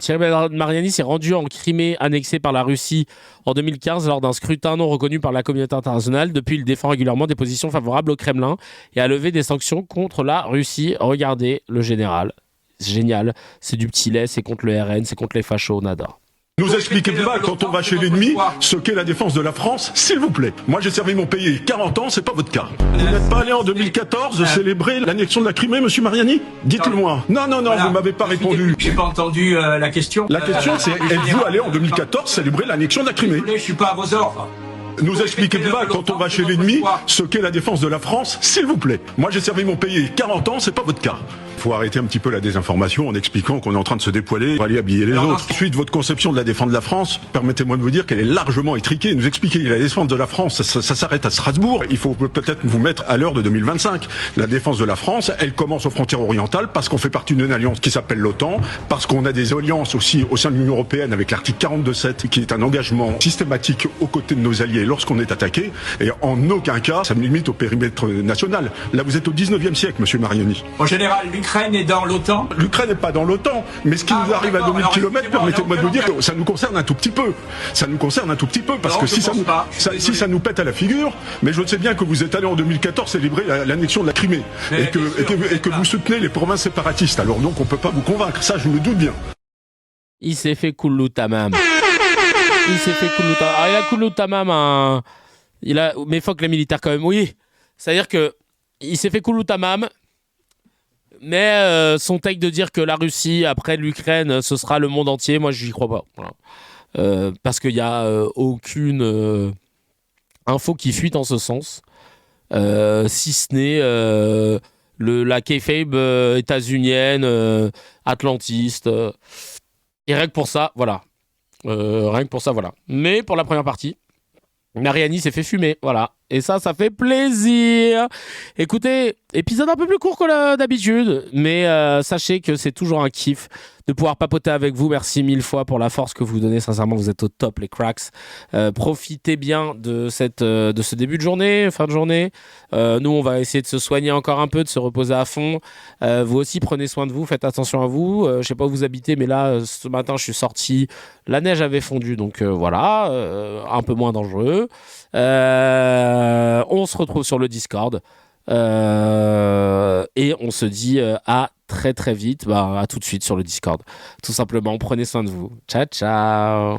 Thierry Mariani s'est rendu en Crimée annexée par la Russie en 2015 lors d'un scrutin non reconnu par la communauté internationale. Depuis, il défend régulièrement des positions favorables au Kremlin et a levé des sanctions contre la Russie. Regardez le général, c'est génial, c'est du petit lait, c'est contre le RN, c'est contre les fachos, nada. Nous expliquez pas quand on va chez l'ennemi ce qu'est la défense de la France, s'il vous plaît. Moi j'ai servi mon pays 40 ans, c'est pas votre cas. Vous n'êtes pas allé en 2014 célébrer l'annexion de la Crimée, monsieur Mariani? Dites-le-moi. Non, voilà. Vous m'avez pas répondu. J'ai pas entendu la question. La question c'est, êtes-vous allé en 2014 célébrer l'annexion de la Crimée? Je suis pas à vos ordres. Nous expliquez pas quand on va chez l'ennemi ce qu'est la défense de la France, s'il vous plaît. Moi j'ai servi mon pays 40 ans, c'est pas votre cas. Faut arrêter un petit peu la désinformation en expliquant qu'on est en train de se dépoiler pour aller habiller les autres. Ensuite, votre conception de la défense de la France, permettez-moi de vous dire qu'elle est largement étriquée. Nous expliquer la défense de la France, ça s'arrête à Strasbourg. Il faut peut-être vous mettre à l'heure de 2025. La défense de la France, elle commence aux frontières orientales parce qu'on fait partie d'une alliance qui s'appelle l'OTAN, parce qu'on a des alliances aussi au sein de l'Union européenne avec l'article 42.7 qui est un engagement systématique aux côtés de nos alliés lorsqu'on est attaqué. Et en aucun cas, ça me limite au périmètre national. Là, vous êtes au 19e siècle, monsieur Mariani. En général, l'Ukraine est dans l'OTAN. L'Ukraine n'est pas dans l'OTAN, mais ce qui nous arrive à 2000 km, permettez-moi de vous dire que ça nous concerne un tout petit peu. Ça nous concerne un tout petit peu, parce que si ça nous pète à la figure, mais je sais bien que vous êtes allé en 2014 célébrer l'annexion de la Crimée, et que vous soutenez les provinces séparatistes. Alors donc on peut pas vous convaincre, ça je me doute bien. Il s'est fait Koulou Tamam. Alors il a Koulou Tamam, mais faut que les militaires quand même, oui. C'est-à-dire que il s'est fait Koulou Tamam. Mais son take de dire que la Russie, après l'Ukraine, ce sera le monde entier, moi, je n'y crois pas. Voilà. Parce qu'il n'y a aucune info qui fuite en ce sens, si ce n'est la kayfabe états-unienne, atlantiste. Et rien que pour ça, voilà. Mais pour la première partie, Mariani s'est fait fumer, voilà. Et ça fait plaisir. Écoutez, épisode un peu plus court que d'habitude, mais sachez que c'est toujours un kiff de pouvoir papoter avec vous. Merci 1000 fois pour la force que vous donnez. Sincèrement, vous êtes au top, les cracks. Profitez bien de ce début de journée, fin de journée. Nous, on va essayer de se soigner encore un peu, de se reposer à fond. Vous aussi, prenez soin de vous, faites attention à vous. Je sais pas où vous habitez, mais là, ce matin, je suis sorti. La neige avait fondu, donc voilà, un peu moins dangereux. On se retrouve sur le Discord. Et on se dit à très très vite, à tout de suite sur le Discord. Tout simplement, prenez soin de vous. Ciao, ciao.